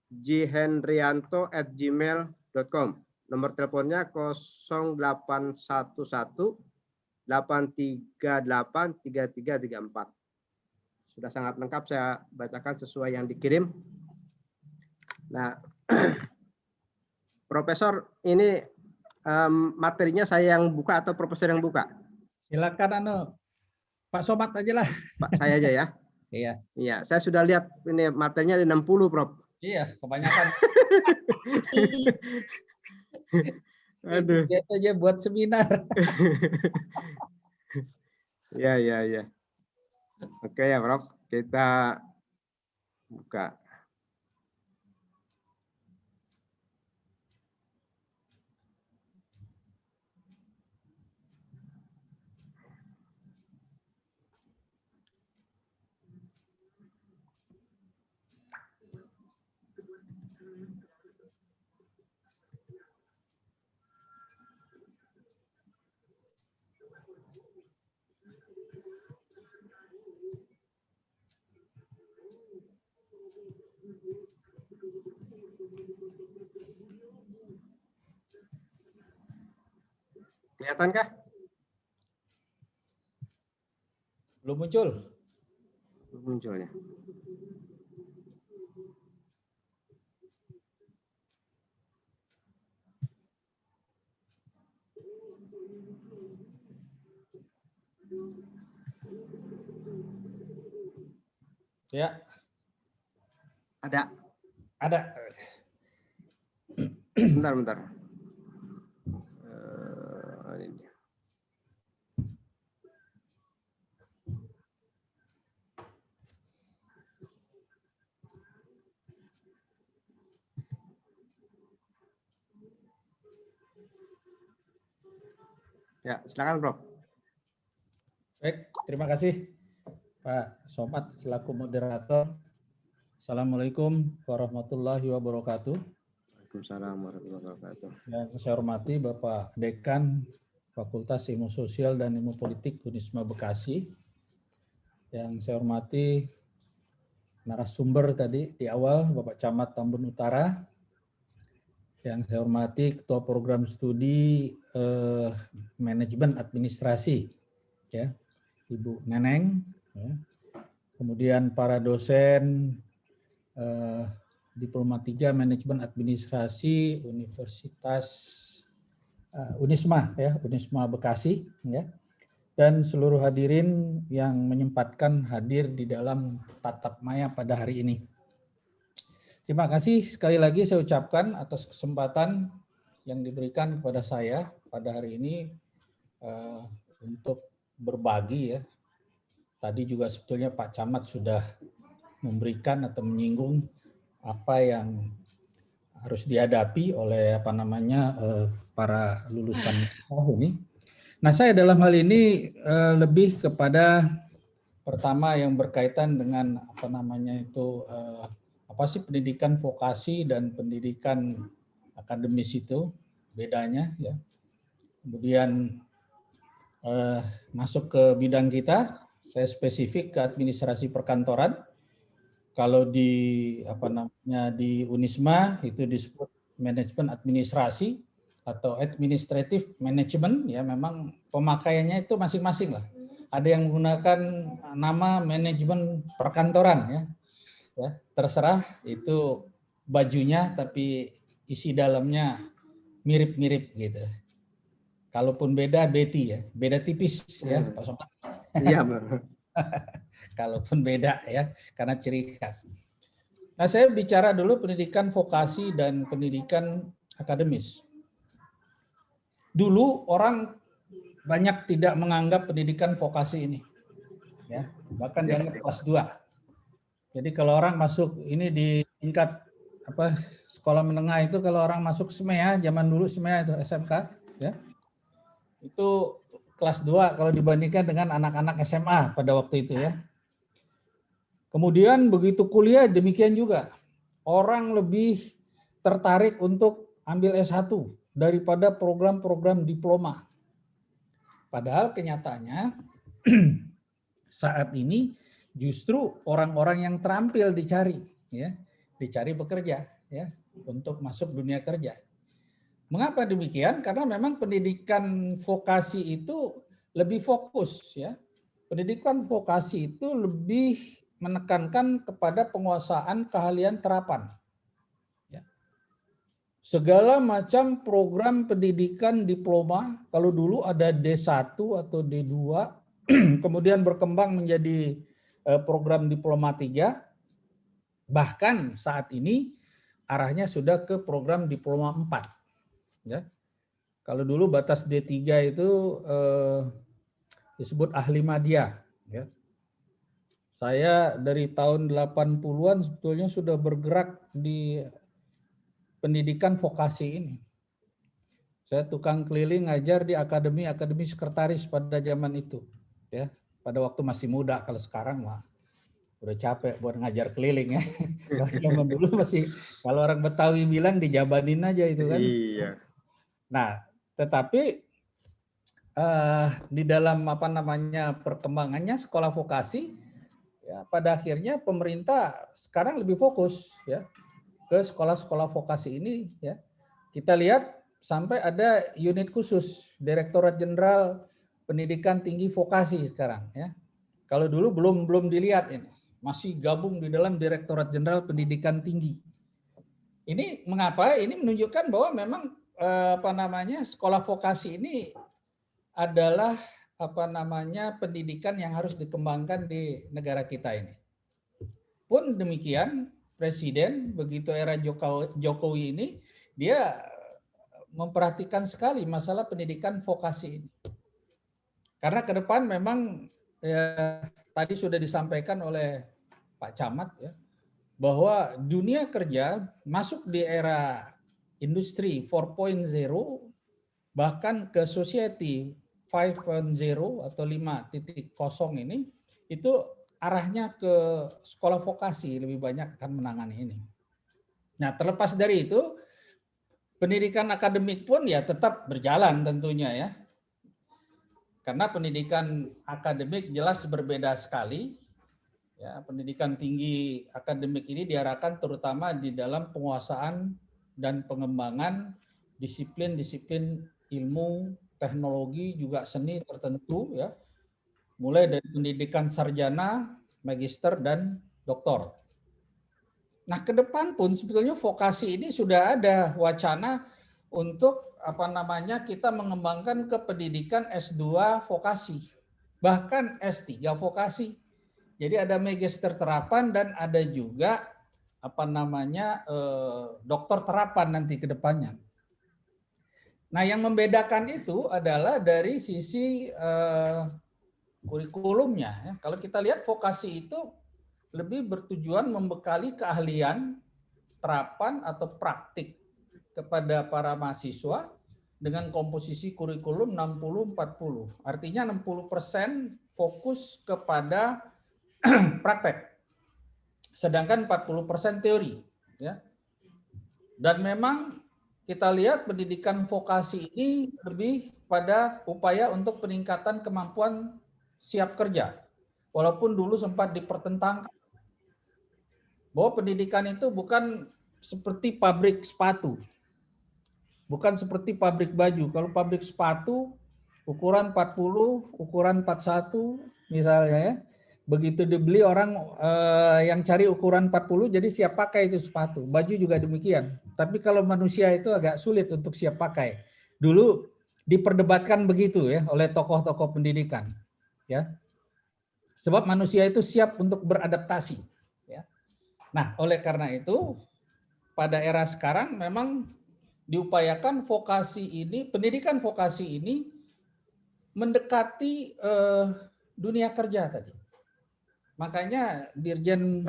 jhenryanto@gmail.com. Nomor teleponnya 0811 838 3334. Sudah sangat lengkap, saya bacakan sesuai yang dikirim. Nah, Profesor, ini materinya saya yang buka atau Profesor yang buka? Silakan Pak Somad aja lah. Pak, saya aja ya. Iya. Iya, saya sudah lihat ini materinya di 60, Prof. Iya, kebanyakan. Aduh. Dia aja buat seminar. Ya. Oke ya, Prof. Kita buka. Kelihatankah? Belum muncul. Belum muncul ya. Ya. Ada. Bentar. Ini. Ya, silakan, Prof. Baik, terima kasih Pak Somad selaku moderator. Assalamualaikum warahmatullahi wabarakatuh. Waalaikumsalam warahmatullahi wabarakatuh. Yang saya hormati Bapak Dekan Fakultas Ilmu Sosial dan Ilmu Politik Unisma Bekasi. Yang saya hormati narasumber tadi di awal Bapak Camat Tambun Utara. Yang saya hormati Ketua Program Studi Manajemen Administrasi, ya, Ibu Neneng. Ya. Kemudian para dosen Diploma 3 Manajemen Administrasi Universitas Unisma, ya, Unisma Bekasi, ya. Dan seluruh hadirin yang menyempatkan hadir di dalam tatap maya pada hari ini. Terima kasih sekali lagi saya ucapkan atas kesempatan yang diberikan kepada saya pada hari ini untuk berbagi, ya. Tadi juga sebetulnya Pak Camat sudah memberikan atau menyinggung apa yang harus dihadapi oleh para lulusan ini. Nah, saya dalam hal ini lebih kepada pertama yang berkaitan dengan apa sih pendidikan vokasi dan pendidikan akademis itu bedanya, ya. Kemudian masuk ke bidang kita, saya spesifik ke administrasi perkantoran. Kalau di di Unisma itu disebut manajemen administrasi atau administrative management, ya, memang pemakaiannya itu masing-masing lah. Ada yang menggunakan nama manajemen perkantoran, ya. Ya, terserah itu bajunya, tapi isi dalamnya mirip-mirip gitu. Kalaupun beda beti, ya, beda tipis, ya Pak Somad. Iya, Bang. Kalaupun beda, ya, karena ciri khas. Nah, saya bicara dulu pendidikan vokasi dan pendidikan akademis. Dulu orang banyak tidak menganggap pendidikan vokasi ini, ya, bahkan dianggap kelas 2. Jadi kalau orang masuk ini di tingkat sekolah menengah itu, kalau orang masuk SMEA, zaman dulu SMEA itu SMK, ya, itu kelas 2 kalau dibandingkan dengan anak-anak SMA pada waktu itu, ya. Kemudian begitu kuliah demikian juga. Orang lebih tertarik untuk ambil S1 daripada program-program diploma. Padahal kenyataannya saat ini justru orang-orang yang terampil dicari, ya, dicari bekerja, ya, untuk masuk dunia kerja. Mengapa demikian? Karena memang pendidikan vokasi itu lebih fokus ya. Pendidikan vokasi itu lebih menekankan kepada penguasaan keahlian terapan. Ya. Segala macam program pendidikan diploma, kalau dulu ada D1 atau D2, kemudian berkembang menjadi program diploma 3, bahkan saat ini arahnya sudah ke program diploma 4. Ya. Kalau dulu batas D3 itu disebut ahli madya. Ya. Saya dari tahun 80-an sebetulnya sudah bergerak di pendidikan vokasi ini. Saya tukang keliling ngajar di akademi sekretaris pada zaman itu. Ya, pada waktu masih muda. Kalau sekarang mah udah capek buat ngajar keliling ya. Kalau zaman dulu masih, kalau orang Betawi bilang dijabanin aja itu kan. Iya. Nah, tetapi di dalam perkembangannya sekolah vokasi, ya, pada akhirnya pemerintah sekarang lebih fokus ya ke sekolah-sekolah vokasi ini. Ya, kita lihat sampai ada unit khusus Direktorat Jenderal Pendidikan Tinggi Vokasi sekarang. Ya, kalau dulu belum dilihat ini, masih gabung di dalam Direktorat Jenderal Pendidikan Tinggi. Ini mengapa? Ini menunjukkan bahwa memang sekolah vokasi ini adalah pendidikan yang harus dikembangkan di negara kita ini. Pun demikian, Presiden begitu era Jokowi ini, dia memperhatikan sekali masalah pendidikan vokasi ini. Karena ke depan memang tadi sudah disampaikan oleh Pak Camat ya, bahwa dunia kerja masuk di era industri 4.0 bahkan ke society 5.0 atau 5.0 ini, itu arahnya ke sekolah vokasi lebih banyak akan menangani ini. Nah, terlepas dari itu, pendidikan akademik pun ya tetap berjalan tentunya ya. Karena pendidikan akademik jelas berbeda sekali. Ya, pendidikan tinggi akademik ini diarahkan terutama di dalam penguasaan dan pengembangan disiplin-disiplin ilmu, teknologi, juga seni tertentu ya. Mulai dari pendidikan sarjana, magister dan doktor. Nah, ke depan pun sebetulnya vokasi ini sudah ada wacana untuk kita mengembangkan ke pendidikan S2 vokasi, bahkan S3 vokasi. Jadi ada magister terapan dan ada juga doktor terapan nanti ke depannya. Nah, yang membedakan itu adalah dari sisi kurikulumnya. Ya. Kalau kita lihat vokasi itu lebih bertujuan membekali keahlian, terapan atau praktik kepada para mahasiswa dengan komposisi kurikulum 60-40. Artinya 60% fokus kepada praktek, sedangkan 40% teori. Ya. Dan memang kita lihat pendidikan vokasi ini lebih pada upaya untuk peningkatan kemampuan siap kerja. Walaupun dulu sempat dipertentangkan bahwa pendidikan itu bukan seperti pabrik sepatu. Bukan seperti pabrik baju. Kalau pabrik sepatu ukuran 40, ukuran 41 misalnya ya. Begitu dibeli orang yang cari ukuran 40 jadi siap pakai itu sepatu. Baju juga demikian. Tapi kalau manusia itu agak sulit untuk siap pakai. Dulu diperdebatkan begitu ya oleh tokoh-tokoh pendidikan. Ya. Sebab manusia itu siap untuk beradaptasi. Ya. Nah, oleh karena itu pada era sekarang memang diupayakan pendidikan vokasi ini mendekati dunia kerja tadi. Makanya Dirjen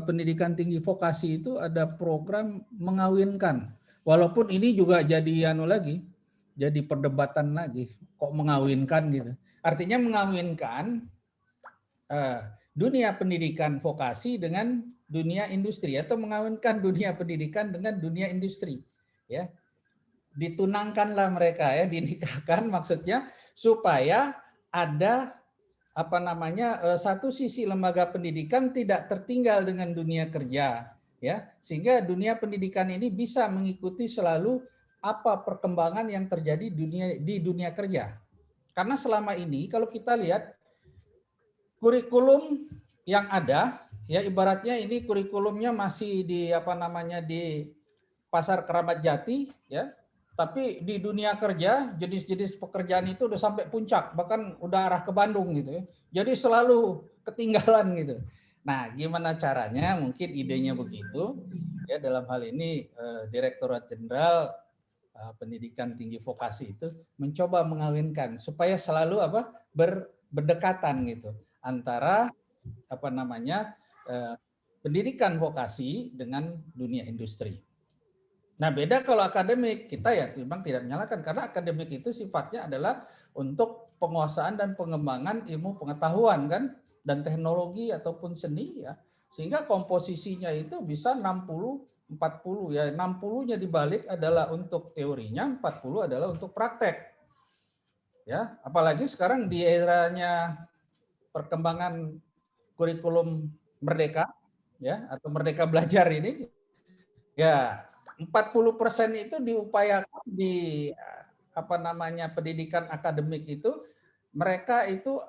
Pendidikan Tinggi Vokasi itu ada program mengawinkan. Walaupun ini juga jadi jadi perdebatan lagi. Kok mengawinkan gitu? Artinya mengawinkan dunia pendidikan vokasi dengan dunia industri atau mengawinkan dunia pendidikan dengan dunia industri. Ya, ditunangkanlah mereka ya, dinikahkan maksudnya supaya ada satu sisi lembaga pendidikan tidak tertinggal dengan dunia kerja, ya, sehingga dunia pendidikan ini bisa mengikuti selalu apa perkembangan yang terjadi di dunia kerja. Karena selama ini kalau kita lihat kurikulum yang ada, ya ibaratnya ini kurikulumnya masih di di pasar Keramat Jati, ya. Tapi di dunia kerja, jenis-jenis pekerjaan itu udah sampai puncak, bahkan udah arah ke Bandung gitu ya. Jadi selalu ketinggalan gitu. Nah, gimana caranya? Mungkin idenya begitu. Ya, dalam hal ini Direktorat Jenderal Pendidikan Tinggi Vokasi itu mencoba mengawinkan supaya selalu berdekatan gitu antara pendidikan vokasi dengan dunia industri. Nah, beda kalau akademik, kita ya memang tidak menyalahkan karena akademik itu sifatnya adalah untuk penguasaan dan pengembangan ilmu pengetahuan kan dan teknologi ataupun seni ya. Sehingga komposisinya itu bisa 60-40 ya. 60-nya dibalik adalah untuk teorinya, 40 adalah untuk praktek. Ya, apalagi sekarang di eranya perkembangan kurikulum merdeka ya atau merdeka belajar ini ya 40% itu diupayakan di pendidikan akademik itu mereka itu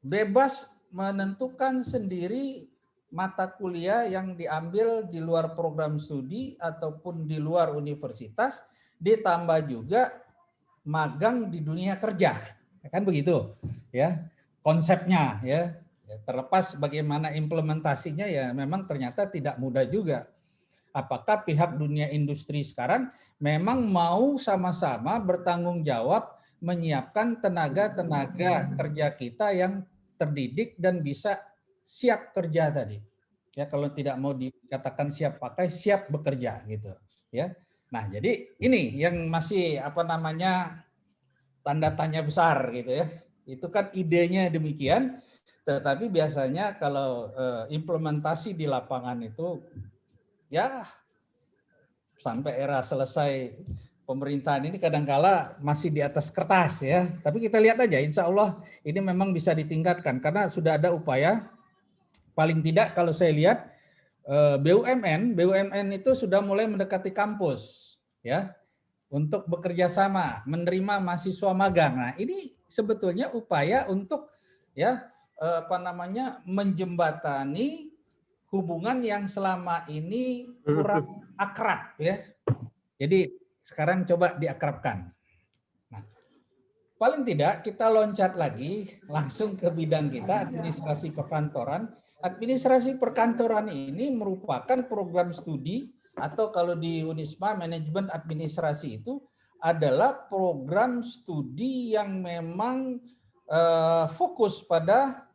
bebas menentukan sendiri mata kuliah yang diambil di luar program studi ataupun di luar universitas, ditambah juga magang di dunia kerja, kan begitu ya konsepnya ya. Terlepas bagaimana implementasinya ya memang ternyata tidak mudah juga. Apakah pihak dunia industri sekarang memang mau sama-sama bertanggung jawab menyiapkan tenaga-tenaga kerja kita yang terdidik dan bisa siap kerja tadi. Ya, kalau tidak mau dikatakan siap pakai, siap bekerja gitu, ya. Nah, jadi ini yang masih tanda tanya besar gitu ya. Itu kan idenya demikian, tetapi biasanya kalau implementasi di lapangan itu ya sampai era selesai pemerintahan ini kadangkala masih di atas kertas ya. Tapi kita lihat aja, insya Allah ini memang bisa ditingkatkan karena sudah ada upaya. Paling tidak kalau saya lihat BUMN itu sudah mulai mendekati kampus ya untuk bekerja sama menerima mahasiswa magang. Nah ini sebetulnya upaya untuk ya menjembatani hubungan yang selama ini kurang akrab ya. Jadi sekarang coba diakrabkan. Nah, paling tidak kita loncat lagi langsung ke bidang kita, administrasi perkantoran. Administrasi perkantoran ini merupakan program studi atau kalau di Unisma manajemen administrasi itu adalah program studi yang memang fokus pada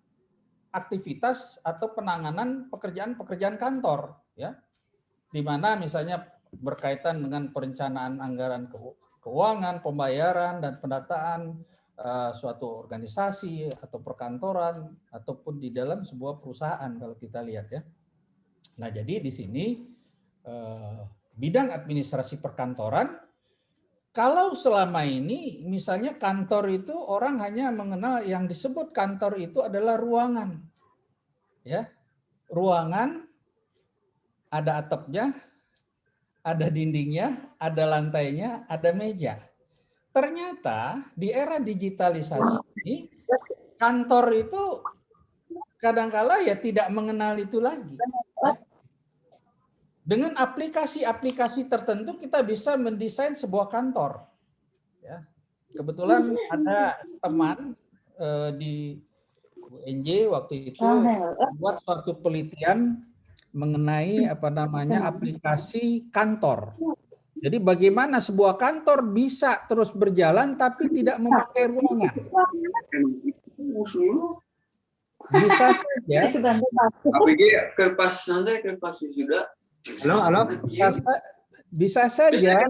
aktivitas atau penanganan pekerjaan-pekerjaan kantor ya. Di mana misalnya berkaitan dengan perencanaan anggaran keuangan, pembayaran dan pendataan suatu organisasi atau perkantoran ataupun di dalam sebuah perusahaan kalau kita lihat ya. Nah, jadi di sini bidang administrasi perkantoran kalau selama ini misalnya kantor itu orang hanya mengenal yang disebut kantor itu adalah ruangan. Ya. Ruangan ada atapnya, ada dindingnya, ada lantainya, ada meja. Ternyata di era digitalisasi ini kantor itu kadangkala ya tidak mengenal itu lagi. Dengan aplikasi-aplikasi tertentu kita bisa mendesain sebuah kantor. Ya. Kebetulan ada teman di UNJ waktu itu buat suatu penelitian mengenai aplikasi kantor. Jadi bagaimana sebuah kantor bisa terus berjalan tapi tidak memakai ruangan. Bisa saja. Kertas sudah. Halo. Bisa saja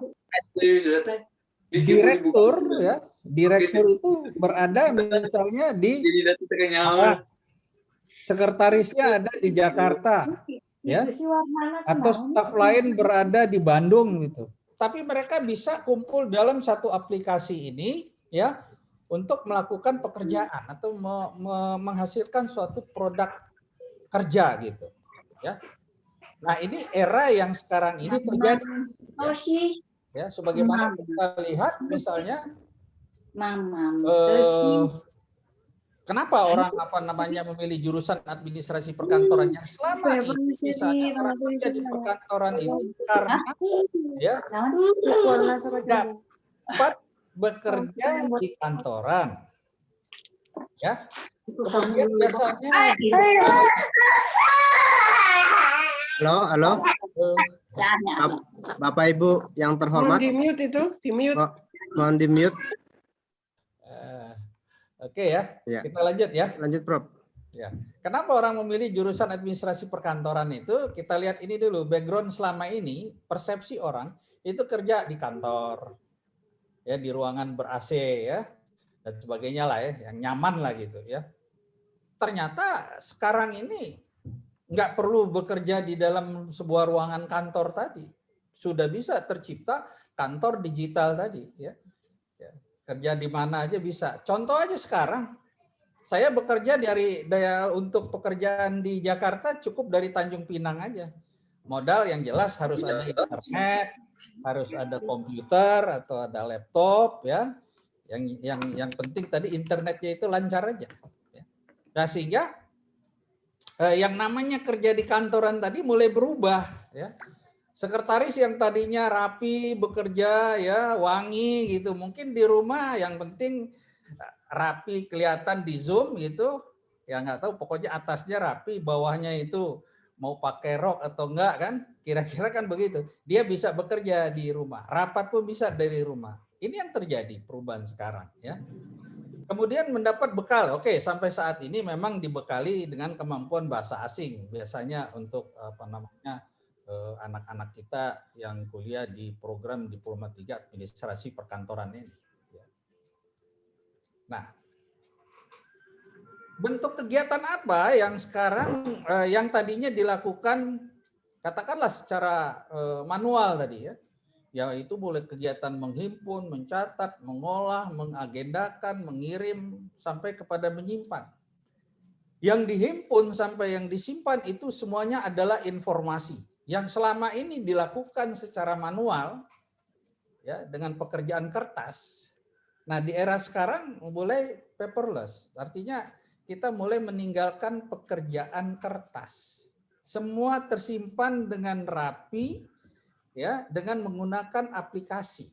direktur ya, direktur itu berada misalnya di sekretarisnya ada di Jakarta ya, atau staf lain berada di Bandung gitu. Tapi mereka bisa kumpul dalam satu aplikasi ini ya untuk melakukan pekerjaan atau menghasilkan suatu produk kerja gitu ya. Nah, ini era yang sekarang ini terjadi. Ya, sebagaimana kita lihat misalnya kenapa orang memilih jurusan administrasi perkantoran yang selama ini misalnya orang kerja di perkantoran itu karena ya dapat bekerja di kantoran. Ya. Kemudian biasanya Halo. Bapak Ibu yang terhormat. Mohon di-mute itu, di-mute. Mohon di-mute. Oke ya, kita lanjut ya. Lanjut, Prof. Ya. Kenapa orang memilih jurusan administrasi perkantoran itu? Kita lihat ini dulu, background selama ini, persepsi orang itu kerja di kantor, ya di ruangan ber-AC ya, dan sebagainya lah ya, yang nyaman lah gitu ya. Ternyata sekarang ini nggak perlu bekerja di dalam sebuah ruangan kantor tadi, sudah bisa tercipta kantor digital tadi ya. Kerja di mana aja bisa. Contoh aja sekarang, saya bekerja untuk pekerjaan di Jakarta cukup dari Tanjung Pinang aja. Modal yang jelas harus ada internet, harus ada komputer atau ada laptop ya. Yang penting tadi internetnya itu lancar aja. Nah sehingga yang namanya kerja di kantoran tadi mulai berubah ya. Sekretaris yang tadinya rapi, bekerja ya, wangi gitu. Mungkin di rumah yang penting rapi, kelihatan di Zoom gitu. Ya nggak tahu, pokoknya atasnya rapi, bawahnya itu mau pakai rok atau enggak kan. Kira-kira kan begitu. Dia bisa bekerja di rumah. Rapat pun bisa dari rumah. Ini yang terjadi perubahan sekarang ya. Kemudian mendapat bekal. Oke, sampai saat ini memang dibekali dengan kemampuan bahasa asing. Biasanya untuk anak-anak kita yang kuliah di program Diploma 3 Administrasi Perkantoran ini. Nah, bentuk kegiatan apa yang sekarang yang tadinya dilakukan katakanlah secara manual tadi ya, yaitu boleh kegiatan menghimpun, mencatat, mengolah, mengagendakan, mengirim sampai kepada menyimpan. Yang dihimpun sampai yang disimpan itu semuanya adalah informasi yang selama ini dilakukan secara manual ya dengan pekerjaan kertas. Nah, di era sekarang mulai paperless. Artinya kita mulai meninggalkan pekerjaan kertas. Semua tersimpan dengan rapi ya dengan menggunakan aplikasi.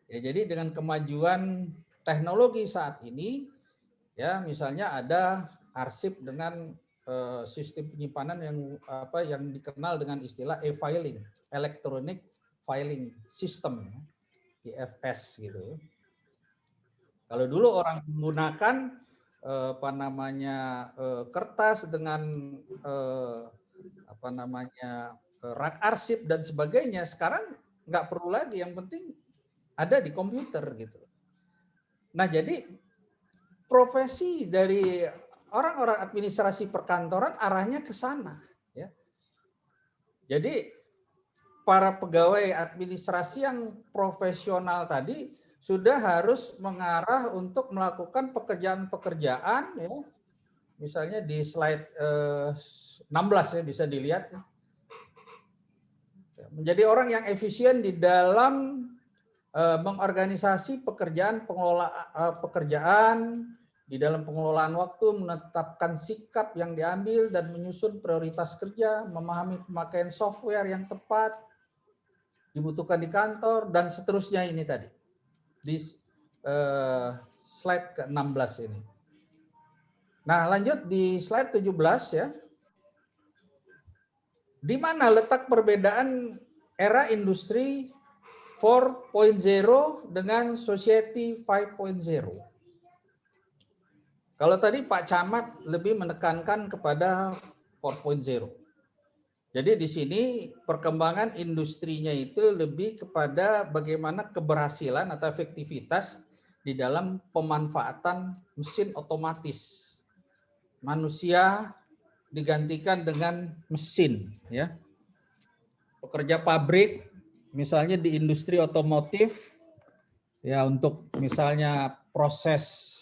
Ya, jadi dengan kemajuan teknologi saat ini ya misalnya ada arsip dengan sistem penyimpanan yang dikenal dengan istilah e-filing, electronic filing system, EFS gitu. Kalau dulu orang menggunakan kertas dengan rak arsip dan sebagainya, sekarang nggak perlu lagi, yang penting ada di komputer gitu. Nah, jadi profesi dari orang-orang administrasi perkantoran arahnya ke sana ya. Jadi para pegawai administrasi yang profesional tadi sudah harus mengarah untuk melakukan pekerjaan-pekerjaan ya. Misalnya di slide 16 ya bisa dilihat ya. Menjadi orang yang efisien di dalam mengorganisasi pekerjaan di dalam pengelolaan waktu, menetapkan sikap yang diambil dan menyusun prioritas kerja, memahami pemakaian software yang tepat, dibutuhkan di kantor, dan seterusnya ini tadi. Di slide ke-16 ini. Nah, lanjut di slide 17 ya. Di mana letak perbedaan era industri 4.0 dengan society 5.0? Kalau tadi Pak Camat lebih menekankan kepada 4.0. Jadi di sini perkembangan industrinya itu lebih kepada bagaimana keberhasilan atau efektivitas di dalam pemanfaatan mesin otomatis. Manusia digantikan dengan mesin ya. Pekerja pabrik misalnya di industri otomotif ya, untuk misalnya proses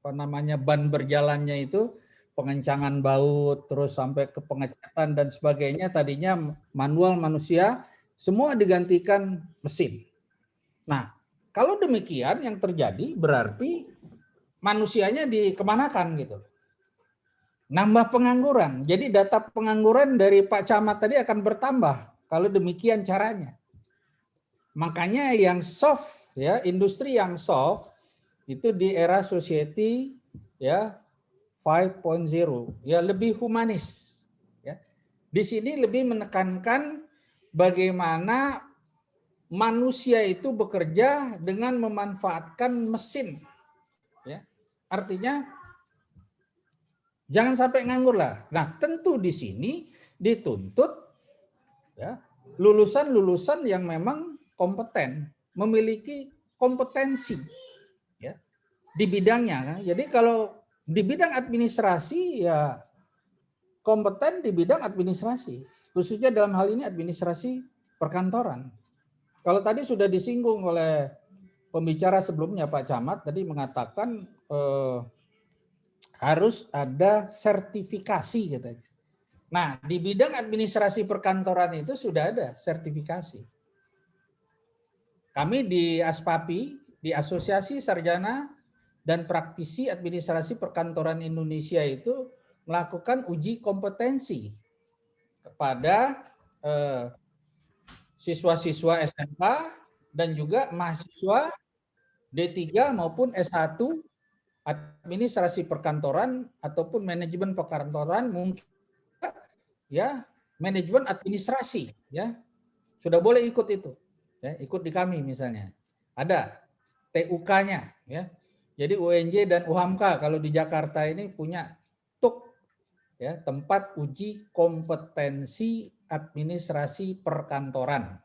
ban berjalannya itu pengencangan baut, terus sampai ke pengecatan dan sebagainya, tadinya manual manusia, semua digantikan mesin. Nah, kalau demikian yang terjadi berarti manusianya dikemanakan gitu. Nambah pengangguran. Jadi data pengangguran dari Pak Camat tadi akan bertambah kalau demikian caranya. Makanya yang soft ya, industri yang soft itu di era society ya 5.0 ya, lebih humanis ya. Di sini lebih menekankan bagaimana manusia itu bekerja dengan memanfaatkan mesin ya. Artinya jangan sampai nganggur lah. Nah, tentu di sini dituntut ya lulusan-lulusan yang memang kompeten, memiliki kompetensi ya di bidangnya. Jadi kalau di bidang administrasi ya kompeten di bidang administrasi, khususnya dalam hal ini administrasi perkantoran. Kalau tadi sudah disinggung oleh pembicara sebelumnya Pak Camat tadi mengatakan harus ada sertifikasi katanya. Nah, di bidang administrasi perkantoran itu sudah ada sertifikasi. Kami di ASPAPI, di Asosiasi Sarjana dan Praktisi Administrasi Perkantoran Indonesia itu melakukan uji kompetensi kepada siswa-siswa SMK dan juga mahasiswa D3 maupun S1 administrasi perkantoran ataupun manajemen perkantoran, mungkin ya manajemen administrasi ya sudah boleh ikut itu ya, ikut di kami misalnya ada TUK-nya ya. Jadi UNJ dan UHAMKA kalau di Jakarta ini punya TUK ya, tempat uji kompetensi administrasi perkantoran.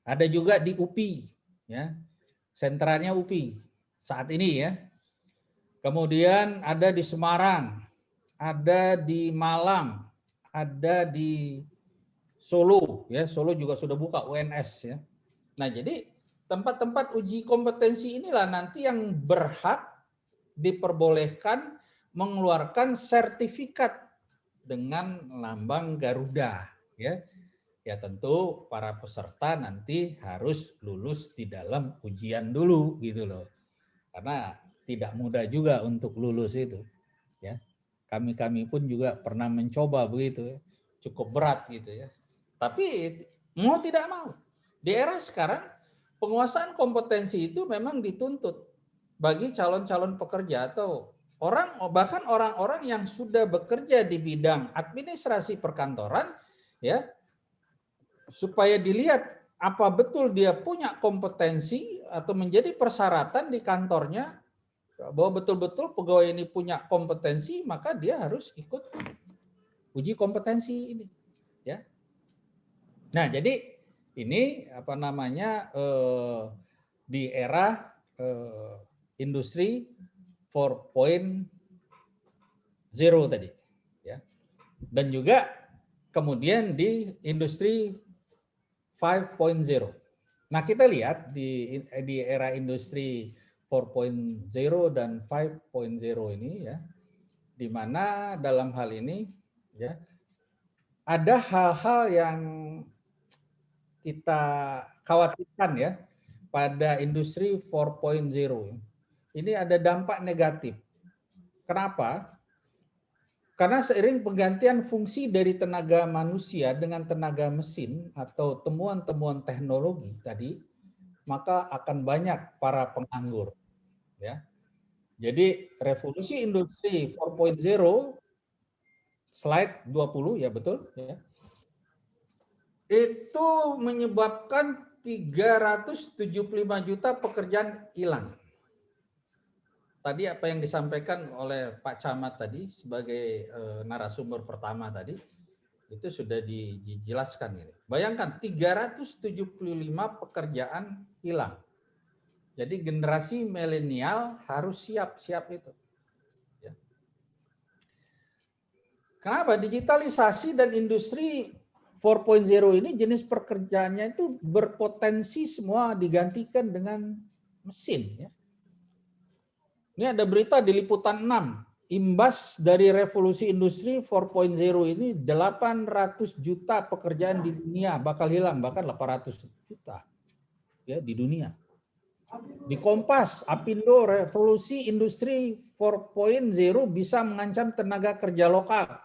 Ada juga di UPI ya, sentralnya UPI saat ini ya. Kemudian ada di Semarang, ada di Malang, ada di Solo ya. Solo juga sudah buka UNS ya. Nah, jadi tempat-tempat uji kompetensi inilah nanti yang berhak diperbolehkan mengeluarkan sertifikat dengan lambang Garuda ya. Ya tentu para peserta nanti harus lulus di dalam ujian dulu gitu loh. Karena tidak mudah juga untuk lulus itu ya. Kami pun juga pernah mencoba begitu ya. Cukup berat gitu ya. Tapi mau tidak mau di era sekarang penguasaan kompetensi itu memang dituntut bagi calon-calon pekerja atau bahkan orang-orang yang sudah bekerja di bidang administrasi perkantoran ya, supaya dilihat apa betul dia punya kompetensi atau menjadi persyaratan di kantornya bahwa betul-betul pegawai ini punya kompetensi, maka dia harus ikut uji kompetensi ini ya. Nah, jadi ini apa namanya di era industri 4.0 tadi ya. Dan juga kemudian di industri 5.0. Nah, kita lihat di era industri 4.0 dan 5.0 ini ya, di mana dalam hal ini ya ada hal-hal yang kita khawatirkan ya pada industri 4.0. Ini ada dampak negatif. Kenapa? Karena seiring penggantian fungsi dari tenaga manusia dengan tenaga mesin atau temuan-temuan teknologi tadi, maka akan banyak para penganggur. Ya. Jadi revolusi industri 4.0, slide 20 ya betul. Ya. Itu menyebabkan 375 juta pekerjaan hilang. Tadi apa yang disampaikan oleh Pak Camat tadi sebagai narasumber pertama tadi itu sudah dijelaskan gitu. Bayangkan 375 pekerjaan hilang. Jadi generasi milenial harus siap itu. Ya. Kenapa? Digitalisasi dan industri 4.0 ini jenis pekerjaannya itu berpotensi semua digantikan dengan mesin ya. Ini ada berita di Liputan 6 imbas dari revolusi industri 4.0 ini 800 juta pekerjaan di dunia bakal hilang, bahkan 800 juta ya di dunia. Di Kompas, Apindo, revolusi industri 4.0 bisa mengancam tenaga kerja lokal.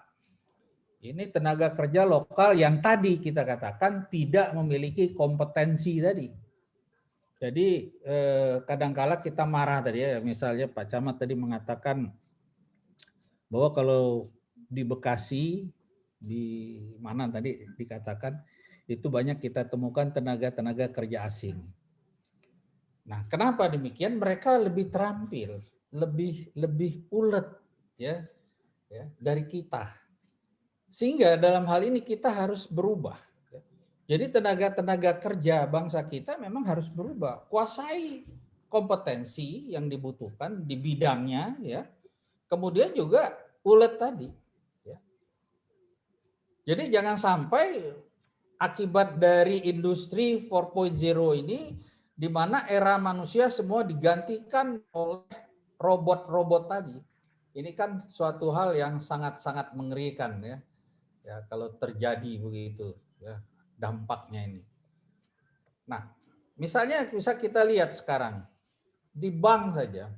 Ini tenaga kerja lokal yang tadi kita katakan tidak memiliki kompetensi tadi. Jadi kadangkala kita marah tadi ya, misalnya Pak Camat tadi mengatakan bahwa kalau di Bekasi, di mana tadi dikatakan, itu banyak kita temukan tenaga kerja asing. Nah, kenapa demikian? Mereka lebih terampil, lebih ulet ya dari kita. Sehingga dalam hal ini kita harus berubah. Jadi tenaga kerja bangsa kita memang harus berubah. Kuasai kompetensi yang dibutuhkan di bidangnya ya. Kemudian juga ulet tadi. Ya. Jadi jangan sampai akibat dari industri 4.0 ini di mana era manusia semua digantikan oleh robot-robot tadi. Ini kan suatu hal yang sangat-sangat mengerikan ya. Ya kalau terjadi begitu ya dampaknya ini. Nah, misalnya bisa kita lihat sekarang di bank saja.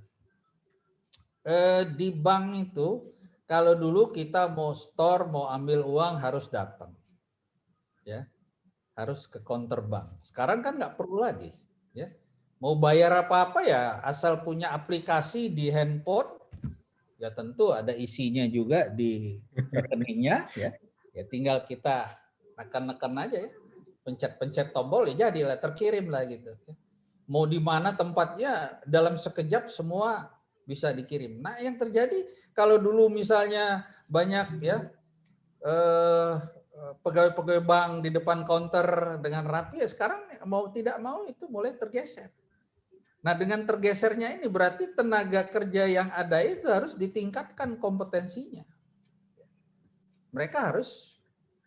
Di bank itu kalau dulu kita mau store, mau ambil uang harus datang, ya, harus ke counter bank. Sekarang kan nggak perlu lagi, ya. Mau bayar apa-apa ya asal punya aplikasi di handphone, ya tentu ada isinya juga di rekeningnya, ya. Ya tinggal kita nekan-nekan aja ya, pencet-pencet tombol ya jadi terkirim lah gitu. Mau di mana tempatnya dalam sekejap semua bisa dikirim. Nah, yang terjadi kalau dulu misalnya banyak ya pegawai-pegawai bank di depan counter dengan rapi, ya sekarang mau tidak mau itu mulai tergeser. Nah, dengan tergesernya ini berarti tenaga kerja yang ada itu harus ditingkatkan kompetensinya. Mereka harus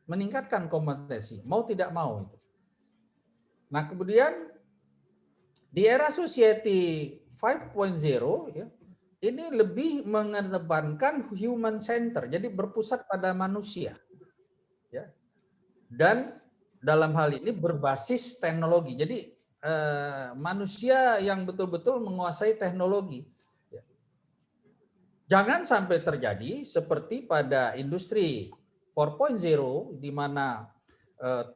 meningkatkan kompetensi, mau tidak mau itu. Nah, kemudian di era society 5.0 ya, ini lebih mengedepankan human center, jadi berpusat pada manusia. Ya. Dan dalam hal ini berbasis teknologi. Jadi manusia yang betul-betul menguasai teknologi. Ya. Jangan sampai terjadi seperti pada industri 4.0 di mana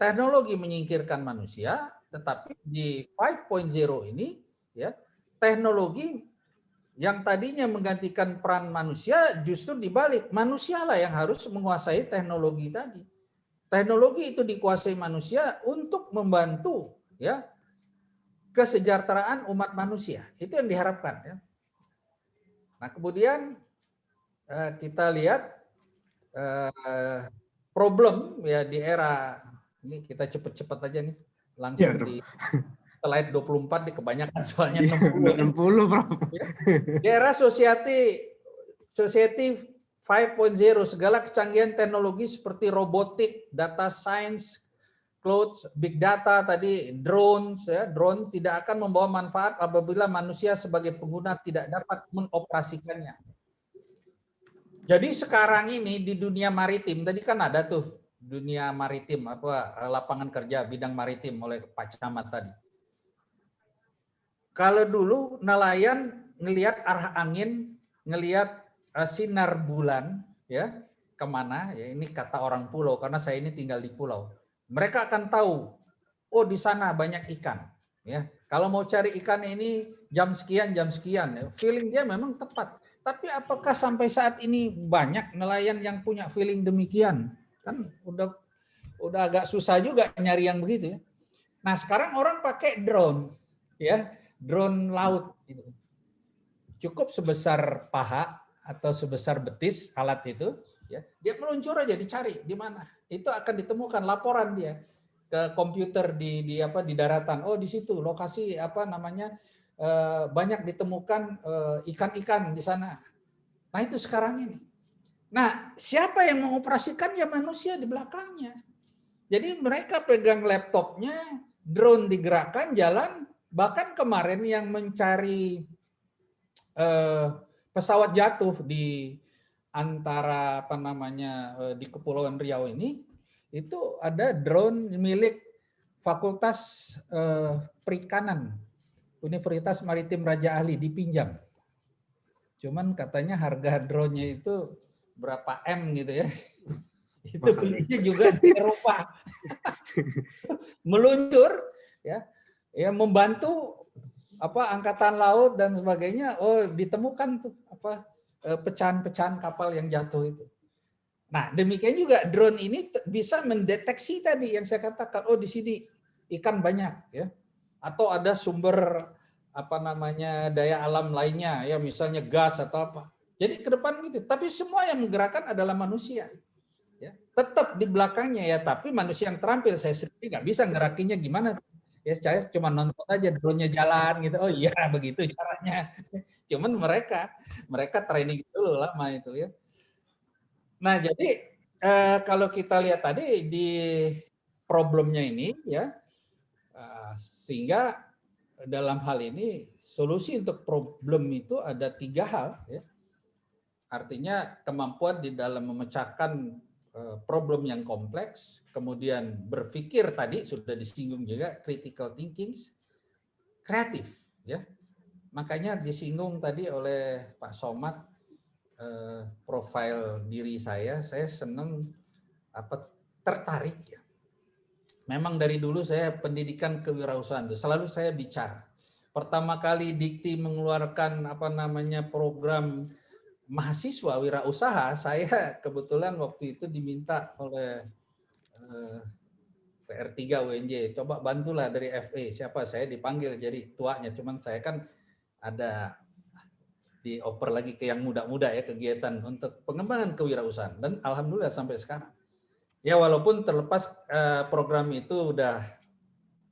teknologi menyingkirkan manusia, tetapi di 5.0 ini ya teknologi yang tadinya menggantikan peran manusia justru dibalik, manusialah yang harus menguasai teknologi tadi. Teknologi itu dikuasai manusia untuk membantu ya kesejahteraan umat manusia. Itu yang diharapkan ya. Nah, kemudian kita lihat problem ya di era ini, kita cepat-cepat aja nih langsung ya, di slide 24 di kebanyakan soalnya 60 Bro. Di era society 5.0 segala kecanggihan teknologi seperti robotik, data science, cloud, big data tadi, drones ya, drone tidak akan membawa manfaat apabila manusia sebagai pengguna tidak dapat mengoperasikannya. Jadi sekarang ini di dunia maritim, tadi kan ada tuh dunia maritim, lapangan kerja bidang maritim oleh Pak Camat tadi. Kalau dulu nelayan ngelihat arah angin, ngelihat sinar bulan, ya kemana? Ya ini kata orang pulau karena saya ini tinggal di pulau. Mereka akan tahu, oh di sana banyak ikan. Ya, kalau mau cari ikan ini jam sekian, ya. Feeling dia memang tepat. Tapi apakah sampai saat ini banyak nelayan yang punya feeling demikian? Kan udah agak susah juga nyari yang begitu ya. Nah sekarang orang pakai drone, ya drone laut. Gitu. Cukup sebesar paha atau sebesar betis alat itu, ya dia meluncur aja dicari di mana. Itu akan ditemukan laporan dia ke komputer di daratan. Oh di situ lokasi banyak ditemukan ikan-ikan di sana. Nah itu sekarang ini. Nah siapa yang mengoperasikan ya manusia di belakangnya. Jadi mereka pegang laptopnya, drone digerakkan jalan. Bahkan kemarin yang mencari pesawat jatuh di antara apa namanya di Kepulauan Riau ini itu ada drone milik Fakultas Perikanan Universitas Maritim Raja Ali dipinjam. Cuman katanya harga drone-nya itu berapa M gitu ya. Itu belinya juga di Eropa. Meluncur ya. Ya membantu apa angkatan laut dan sebagainya. Oh, ditemukan tuh apa pecahan-pecahan kapal yang jatuh itu. Nah, demikian juga drone ini bisa mendeteksi tadi yang saya katakan, oh di sini ikan banyak ya. Atau ada sumber apa namanya daya alam lainnya ya, misalnya gas atau apa. Jadi ke depan gitu. Tapi semua yang menggerakkan adalah manusia. Ya, tetap di belakangnya ya, tapi manusia yang terampil. Saya sendiri nggak bisa ngerakinya gimana. Ya saya cuma nonton aja drone-nya jalan gitu. Oh iya begitu caranya. Cuman mereka training dulu lama itu ya. Nah, jadi kalau kita lihat tadi di problemnya ini ya, sehingga dalam hal ini solusi untuk problem itu ada 3 hal ya. Artinya kemampuan di dalam memecahkan problem yang kompleks, kemudian berpikir tadi sudah disinggung juga critical thinking, kreatif ya. Makanya disinggung tadi oleh Pak Somad profil diri saya senang apa tertarik ya. Memang dari dulu saya pendidikan kewirausahaan itu selalu saya bicara. Pertama kali Dikti mengeluarkan apa namanya program mahasiswa wirausaha, saya kebetulan waktu itu diminta oleh PR3 UNJ, coba bantulah dari FE. Siapa? Saya dipanggil jadi tuanya, cuman saya kan ada dioper lagi ke yang muda-muda ya, kegiatan untuk pengembangan kewirausahaan, dan alhamdulillah sampai sekarang. Ya walaupun terlepas program itu udah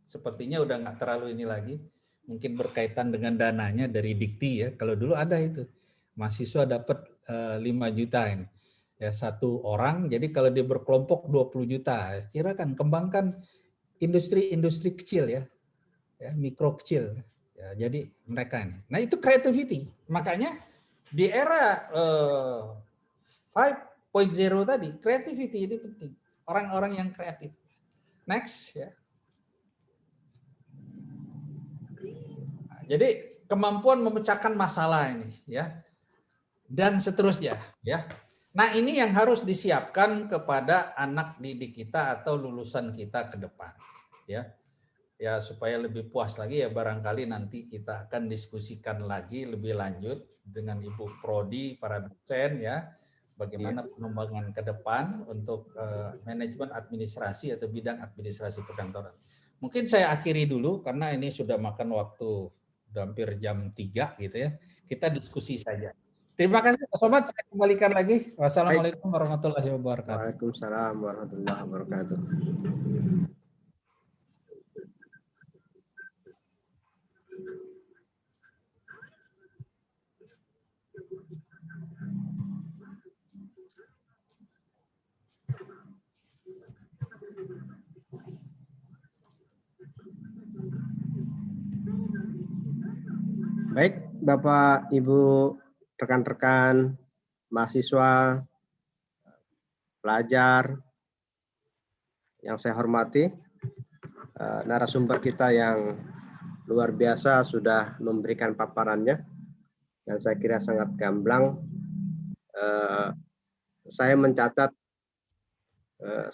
sepertinya udah nggak terlalu ini lagi, mungkin berkaitan dengan dananya dari Dikti ya. Kalau dulu ada itu mahasiswa dapat 5 juta ini ya, 1 orang, jadi kalau dia berkelompok 20 juta. Kira kan kembangkan industri-industri kecil ya, mikro kecil ya, jadi mereka ini. Nah itu creativity, makanya di era 5.0 tadi creativity ini penting, orang-orang yang kreatif. Next ya. Nah, jadi kemampuan memecahkan masalah ini ya, dan seterusnya ya. Nah ini yang harus disiapkan kepada anak didik kita atau lulusan kita ke depan ya. Ya supaya lebih puas lagi ya, barangkali nanti kita akan diskusikan lagi lebih lanjut dengan Ibu Prodi, para dosen ya, bagaimana pengembangan ke depan untuk manajemen administrasi atau bidang administrasi perkantoran. Mungkin saya akhiri dulu karena ini sudah makan waktu hampir jam 3 gitu ya. Kita diskusi saja. Terima kasih Pak Somad, saya kembalikan lagi. Wassalamualaikum warahmatullahi wabarakatuh. Waalaikumsalam warahmatullahi wabarakatuh. Baik, Bapak, Ibu, rekan-rekan, mahasiswa, pelajar yang saya hormati, narasumber kita yang luar biasa sudah memberikan paparannya, dan saya kira sangat gamblang. Saya mencatat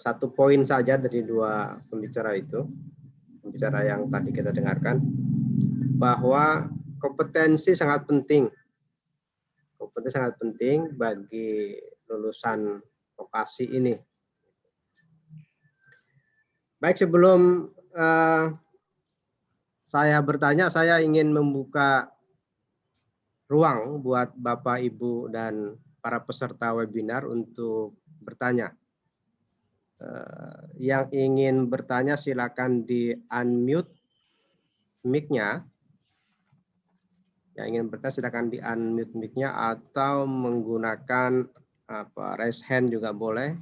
1 poin saja dari 2 pembicara itu, pembicara yang tadi kita dengarkan, bahwa kompetensi sangat penting. Kompetensi sangat penting bagi lulusan vokasi ini. Baik, sebelum saya bertanya, saya ingin membuka ruang buat Bapak, Ibu, dan para peserta webinar untuk bertanya. Yang ingin bertanya silakan di unmute mic-nya. Yang ingin bertanya silakan di unmute mic-nya atau menggunakan raise hand juga boleh.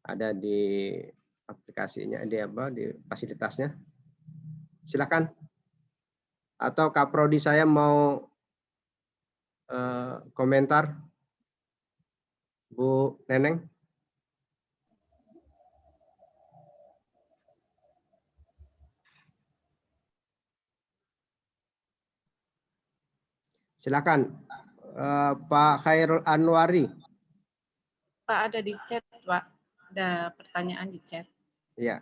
Ada di aplikasinya, di fasilitasnya. Silakan. Atau Kak Prodi saya mau komentar. Bu Neneng. Silakan, Pak Khairul Anwari. Pak, ada di chat, Pak. Ada pertanyaan di chat. Ya.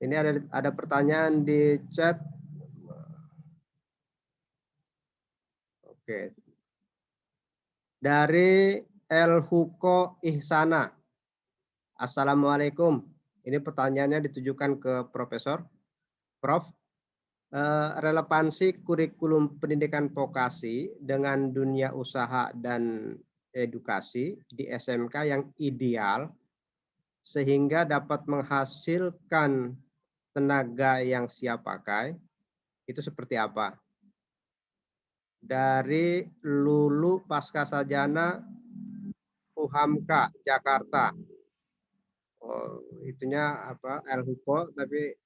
Ini ada pertanyaan di chat. Oke. Dari El Huko Ihsana. Assalamualaikum. Ini pertanyaannya ditujukan ke Profesor. Prof, relevansi kurikulum pendidikan vokasi dengan dunia usaha dan edukasi di SMK yang ideal sehingga dapat menghasilkan tenaga yang siap pakai, itu seperti apa? Dari Lulu Pascasarjana Uhamka Jakarta. Oh, itunya apa? El Huko, tapi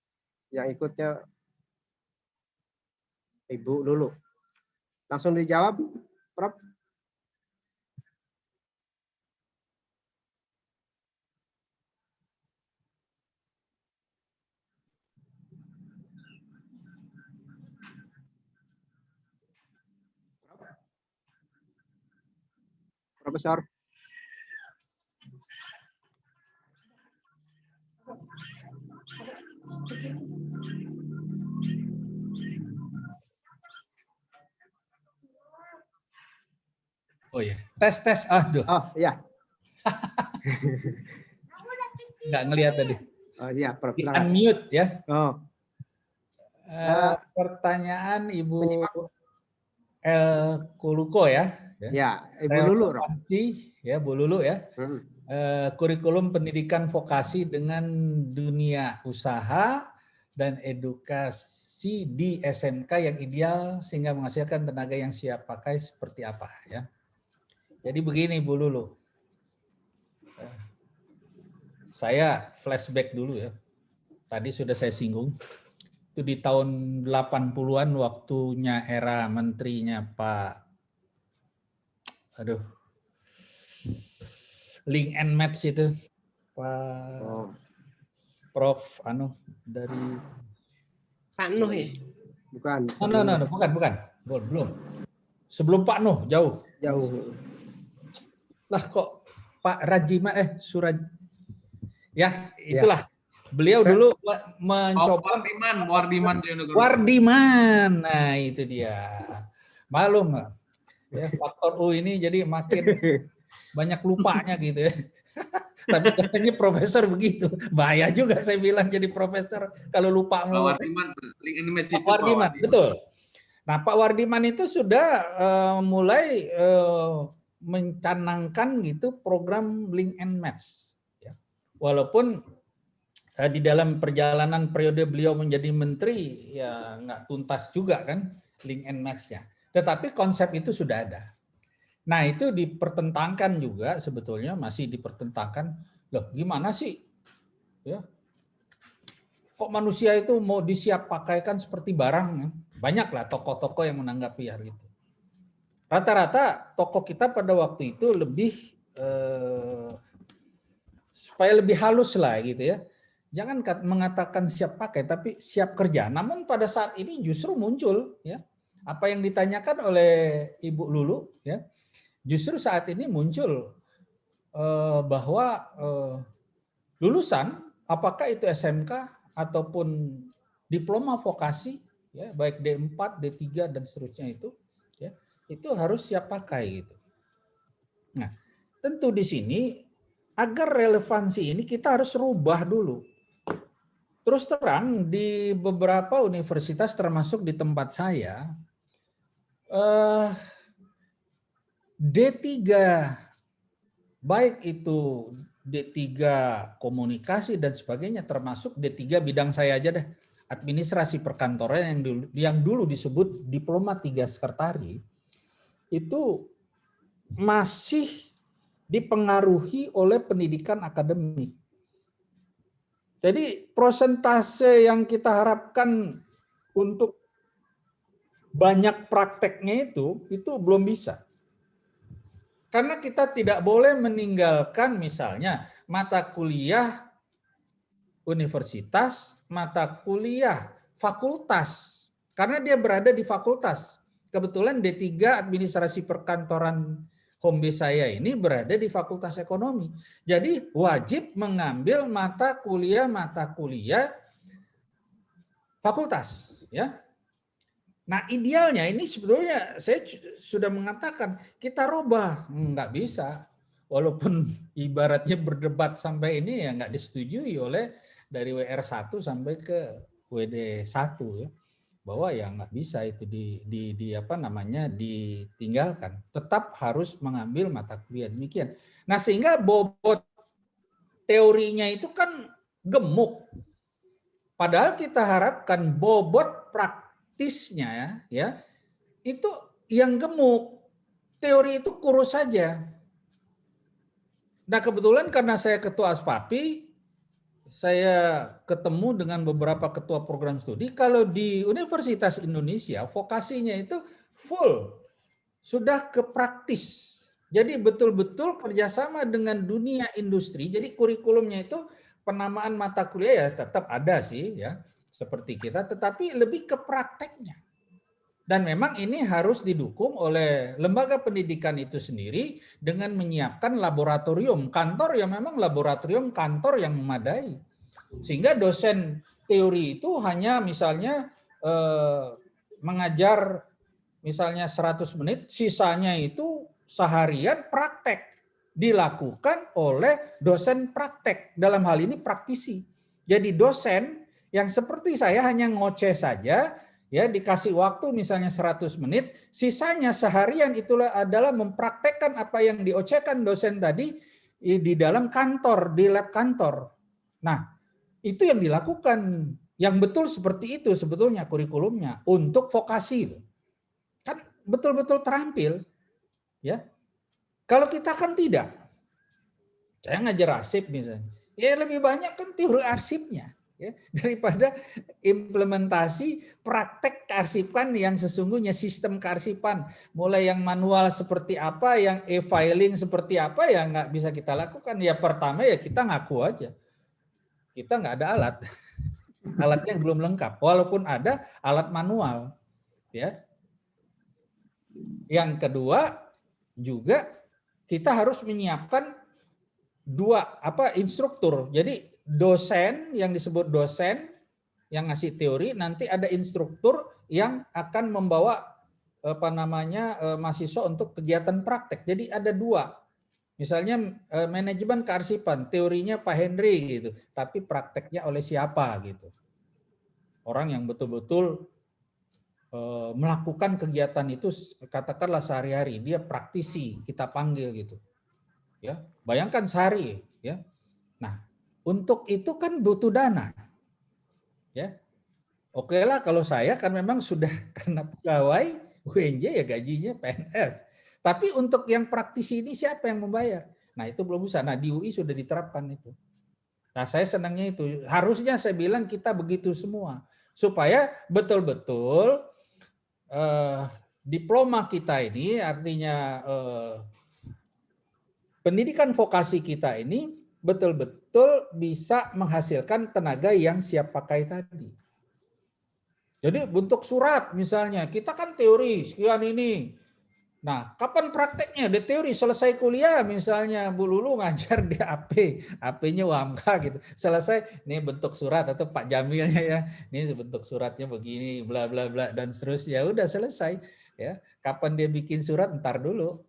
yang ikutnya Ibu Lulu. Langsung dijawab, Prof. Profesor. Oh ya, tes. Aduh. Oh iya. Nggak ngelihat tadi. Oh iya, Prof. Di unmute ya. Oh. Pertanyaan Ibu El Kuluko ya. Ya, Ibu Lulu. Ya, Bu Lulu ya. Kurikulum pendidikan vokasi dengan dunia usaha dan edukasi di SMK yang ideal sehingga menghasilkan tenaga yang siap pakai seperti apa ya. Jadi begini Bu Lulu. Saya flashback dulu ya. Tadi sudah saya singgung. Itu di tahun 80-an waktunya era menterinya Pak Link and Match itu Pak Prof dari Pak Nuh ya? Bukan. No, bukan. Belum. Sebelum Pak Nuh, jauh. Lah kok Pak Rajiman Suraj. Ya, itulah. Ya. Beliau dulu mencoba Wardiman. Nah, itu dia. Malum ya, faktor U ini jadi makin banyak lupanya gitu ya. Tapi katanya profesor begitu. Bahaya juga saya bilang jadi profesor kalau lupa. Pak Wardiman, betul. Nah, Pak Wardiman itu sudah mulai mencanangkan gitu program Link and Match. Ya. Walaupun di dalam perjalanan periode beliau menjadi menteri ya nggak tuntas juga kan Link and Match-nya. Tetapi konsep itu sudah ada. Nah, itu dipertentangkan juga sebetulnya masih dipertentangkan. Loh, gimana sih? Ya. Kok manusia itu mau disiap pakaikan seperti barang? Banyaklah tokoh-tokoh yang menanggapi hal itu. Rata-rata tokoh kita pada waktu itu lebih supaya lebih halus lah gitu ya. Jangan mengatakan siap pakai, tapi siap kerja. Namun pada saat ini justru muncul ya apa yang ditanyakan oleh Ibu Lulu ya. Justru saat ini muncul bahwa lulusan apakah itu SMK ataupun diploma vokasi ya baik D4, D3 dan seterusnya itu ya itu harus siap pakai gitu. Nah, tentu di sini agar relevansi ini kita harus rubah dulu. Terus terang di beberapa universitas termasuk di tempat saya D3 baik itu D3 komunikasi dan sebagainya termasuk D3 bidang saya aja deh administrasi perkantoran yang dulu disebut diploma 3 sekretari itu masih dipengaruhi oleh pendidikan akademik. Jadi persentase yang kita harapkan untuk banyak prakteknya itu belum bisa. Karena kita tidak boleh meninggalkan misalnya mata kuliah universitas, mata kuliah fakultas. Karena dia berada di fakultas. Kebetulan D3 Administrasi Perkantoran home base saya ini berada di Fakultas Ekonomi. Jadi wajib mengambil mata kuliah fakultas, ya. Nah, idealnya ini sebetulnya saya sudah mengatakan kita rubah, nggak bisa. Walaupun ibaratnya berdebat sampai ini ya nggak disetujui oleh dari WR1 sampai ke WD1 ya. Bahwa ya nggak bisa itu ditinggalkan. Tetap harus mengambil mata kuliah demikian. Nah, sehingga bobot teorinya itu kan gemuk. Padahal kita harapkan bobot praktisnya ya itu yang gemuk. Teori itu kurus saja. Nah, kebetulan karena saya ketua ASPAPI, saya ketemu dengan beberapa ketua program studi. Kalau di Universitas Indonesia, vokasinya itu full, sudah ke praktis. Jadi betul-betul kerjasama dengan dunia industri. Jadi kurikulumnya itu penamaan mata kuliah ya tetap ada sih ya, seperti kita, tetapi lebih ke prakteknya. Dan memang ini harus didukung oleh lembaga pendidikan itu sendiri dengan menyiapkan laboratorium kantor yang memang laboratorium kantor yang memadai. Sehingga dosen teori itu hanya misalnya mengajar misalnya 100 menit, sisanya itu seharian praktek. Dilakukan oleh dosen praktek, dalam hal ini praktisi. Jadi dosen yang seperti saya hanya ngoceh saja, ya dikasih waktu misalnya 100 menit, sisanya seharian itulah adalah mempraktekkan apa yang diocehkan dosen tadi di dalam kantor, di lab kantor. Nah, itu yang dilakukan, yang betul seperti itu sebetulnya kurikulumnya untuk vokasi. Kan betul-betul terampil, ya. Kalau kita kan tidak. Saya ngajar arsip misalnya. Ya lebih banyak kan teori arsipnya. Ya, daripada implementasi praktek kearsipan yang sesungguhnya sistem kearsipan. Mulai yang manual seperti apa, yang e-filing seperti apa, ya nggak bisa kita lakukan. Ya pertama ya kita ngaku aja. Kita nggak ada alat. Alatnya belum lengkap. Walaupun ada alat manual. Ya. Yang kedua juga kita harus menyiapkan instruktur. Jadi dosen yang disebut dosen yang ngasih teori, nanti ada instruktur yang akan membawa mahasiswa untuk kegiatan praktek. Jadi ada 2. Misalnya manajemen kearsipan, teorinya Pak Henry gitu, tapi prakteknya oleh siapa gitu. Orang yang betul-betul melakukan kegiatan itu katakanlah sehari-hari, dia praktisi, kita panggil gitu. Ya, bayangkan sehari ya. Nah, untuk itu kan butuh dana. Ya. Oke lah kalau saya kan memang sudah karena pegawai UNJ ya gajinya PNS. Tapi untuk yang praktisi ini siapa yang membayar? Nah, itu belum bisa. Nah, di UI sudah diterapkan itu. Nah, saya senangnya itu. Harusnya saya bilang kita begitu semua supaya betul-betul diploma kita ini artinya pendidikan vokasi kita ini betul-betul bisa menghasilkan tenaga yang siap pakai tadi. Jadi bentuk surat misalnya, kita kan teori sekian ini. Nah, kapan prakteknya? Di teori selesai kuliah misalnya Bu Lulu ngajar di AP-nya UHAMKA gitu. Selesai, ini bentuk surat atau Pak Jamilnya ya. Ini bentuk suratnya begini, bla bla bla dan seterusnya. Udah selesai ya. Kapan dia bikin surat ntar dulu.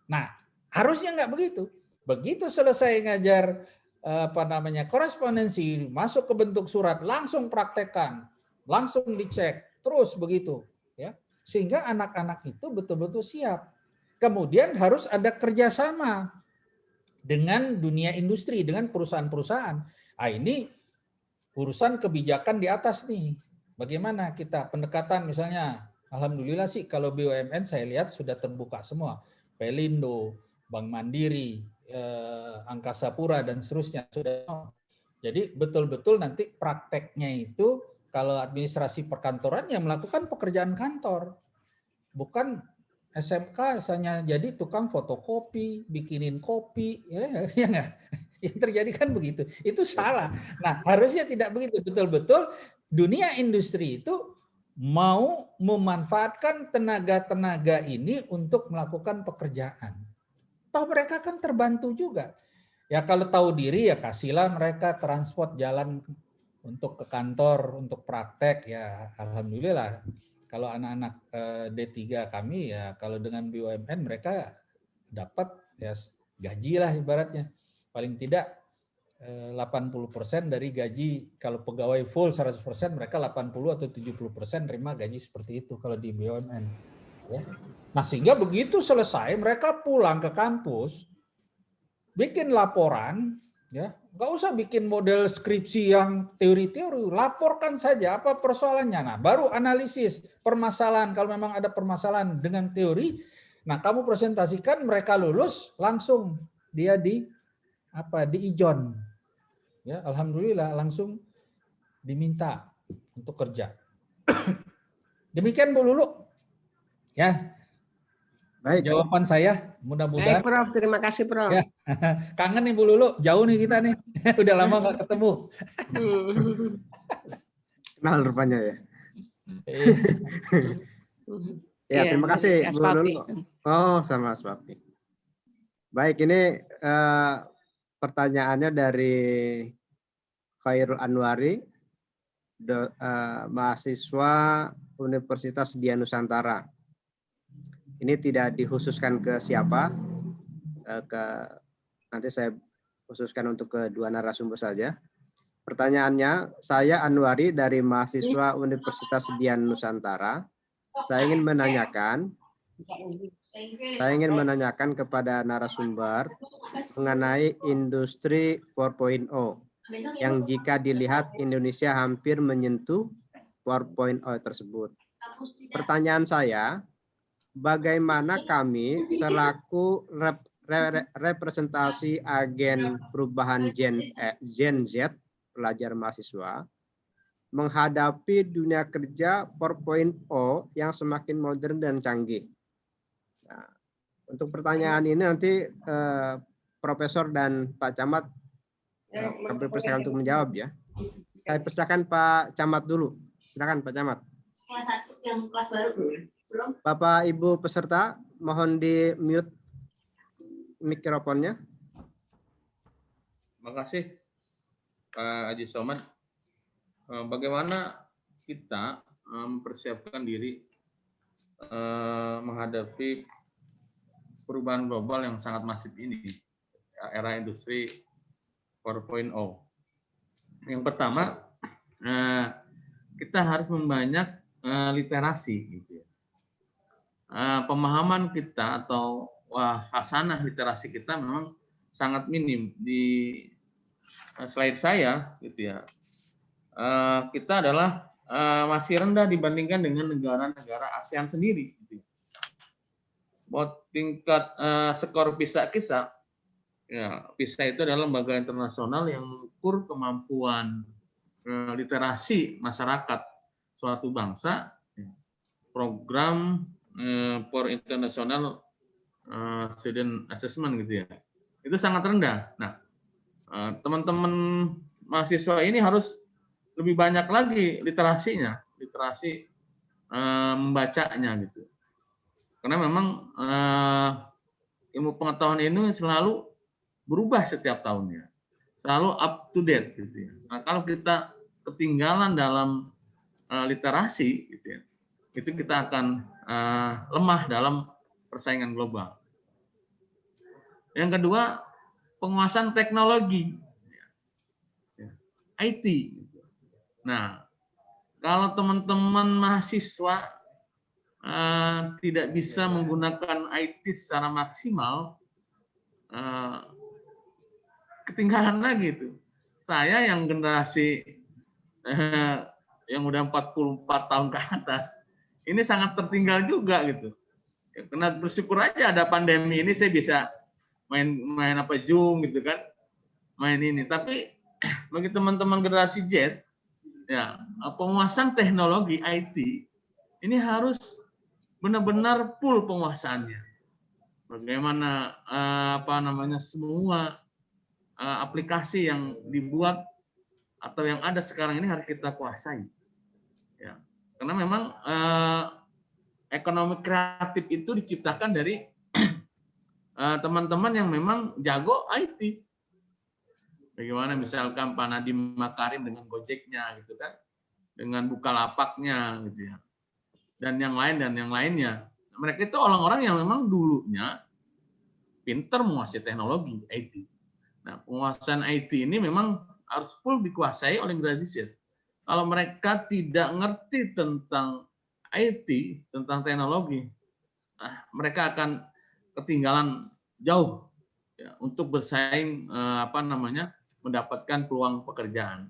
Nah, harusnya nggak begitu. Begitu selesai ngajar korespondensi, masuk ke bentuk surat, langsung praktekkan, langsung dicek, terus begitu ya. Sehingga anak-anak itu betul-betul siap. Kemudian harus ada kerjasama dengan dunia industri, dengan perusahaan-perusahaan. Ah, ini urusan kebijakan di atas nih. Bagaimana kita pendekatan misalnya, alhamdulillah sih kalau BUMN saya lihat sudah terbuka semua. Pelindo, Bank Mandiri, Angkasa Pura dan seterusnya sudah. Jadi betul-betul nanti prakteknya itu kalau administrasi perkantoran yang melakukan pekerjaan kantor, bukan SMK hanya jadi tukang fotokopi, bikinin kopi, ya nggak? Yang terjadi kan begitu. Itu salah. Nah, harusnya tidak begitu. Betul-betul dunia industri itu mau memanfaatkan tenaga-tenaga ini untuk melakukan pekerjaan. Toh mereka kan terbantu juga. Ya kalau tahu diri ya kasihlah mereka transport jalan untuk ke kantor, untuk praktek ya alhamdulillah. Kalau anak-anak D3 kami ya kalau dengan BUMN mereka dapat ya gaji lah ibaratnya. Paling tidak 80% dari gaji, kalau pegawai full 100% mereka 80 atau 70% terima gaji seperti itu kalau di BUMN. Ya. Nah sehingga begitu selesai mereka pulang ke kampus, bikin laporan, ya nggak usah bikin model skripsi yang teori-teori, laporkan saja apa persoalannya. Nah baru analisis permasalahan, kalau memang ada permasalahan dengan teori, nah kamu presentasikan, mereka lulus, langsung dia di ijon. Ya, alhamdulillah langsung diminta untuk kerja. Demikian Bu Lulu. Ya. Baik. Jawaban saya mudah-mudahan. Baik, Prof. Terima kasih, Prof. Ya. Kangen nih Bu Lulu, jauh nih kita nih. Udah lama nggak ketemu. Kenal rupanya ya. Ya, terima kasih Bu Lulu. Oh, sama Aspapi. Baik, ini pertanyaannya dari Khairul Anwari, mahasiswa Universitas Dian Nusantara. Ini tidak dikhususkan ke siapa, nanti saya khususkan untuk kedua narasumber saja. Pertanyaannya, saya Anwari dari mahasiswa Universitas Dian Nusantara. Saya ingin menanyakan kepada narasumber mengenai industri 4.0 yang jika dilihat Indonesia hampir menyentuh 4.0 tersebut. Pertanyaan saya, bagaimana kami selaku representasi agen perubahan Gen Z, pelajar mahasiswa, menghadapi dunia kerja 4.0 yang semakin modern dan canggih. Nah, untuk pertanyaan ini nanti Profesor dan Pak Camat kami persilakan untuk menjawab ya. Saya persilakan Pak Camat dulu. Silakan Pak Camat. Kelas 1 yang kelas baru belum. Bapak Ibu peserta mohon di mute mikrofonnya. Terima kasih Pak Haji Somad. Bagaimana kita mempersiapkan diri menghadapi perubahan global yang sangat masif ini, era industri 4.0. Yang pertama, kita harus membanyak literasi, gitu ya. Pemahaman kita atau hasanah literasi kita memang sangat minim. Di slide saya, gitu ya, kita adalah masih rendah dibandingkan dengan negara-negara ASEAN sendiri. Gitu. Buat tingkat skor PISA, ya, PISA itu adalah lembaga internasional yang mengukur kemampuan literasi masyarakat suatu bangsa. Program for International Student Assessment gitu ya, itu sangat rendah. Nah, teman-teman mahasiswa ini harus lebih banyak lagi literasinya, literasi membacanya gitu. Karena memang ilmu pengetahuan ini selalu berubah setiap tahunnya, selalu up to date gitu ya. Nah, kalau kita ketinggalan dalam literasi gitu ya, itu kita akan lemah dalam persaingan global. Yang kedua, penguasaan teknologi, IT. Nah, kalau teman-teman mahasiswa tidak bisa menggunakan IT secara maksimal, ketinggalan lagi itu. Saya yang generasi yang udah 44 tahun ke atas, ini sangat tertinggal juga gitu. Ya, karena bersyukur aja ada pandemi ini saya bisa main apa Zoom gitu kan, main ini. Tapi bagi teman-teman generasi Z, ya penguasaan teknologi IT ini harus benar-benar full penguasaannya. Bagaimana semua aplikasi yang dibuat atau yang ada sekarang ini harus kita kuasai. Ya. Karena memang ekonomi kreatif itu diciptakan dari teman-teman yang memang jago IT. Bagaimana misalkan Pak Nadiem Makarim dengan Gojeknya gitu kan, dengan Bukalapaknya gitu ya, dan yang lainnya. Mereka itu orang-orang yang memang dulunya pinter menguasai teknologi IT. Nah, penguasaan IT ini memang harus full dikuasai oleh generasi Z. Kalau mereka tidak ngerti tentang IT, tentang teknologi, mereka akan ketinggalan jauh ya, untuk bersaing mendapatkan peluang pekerjaan.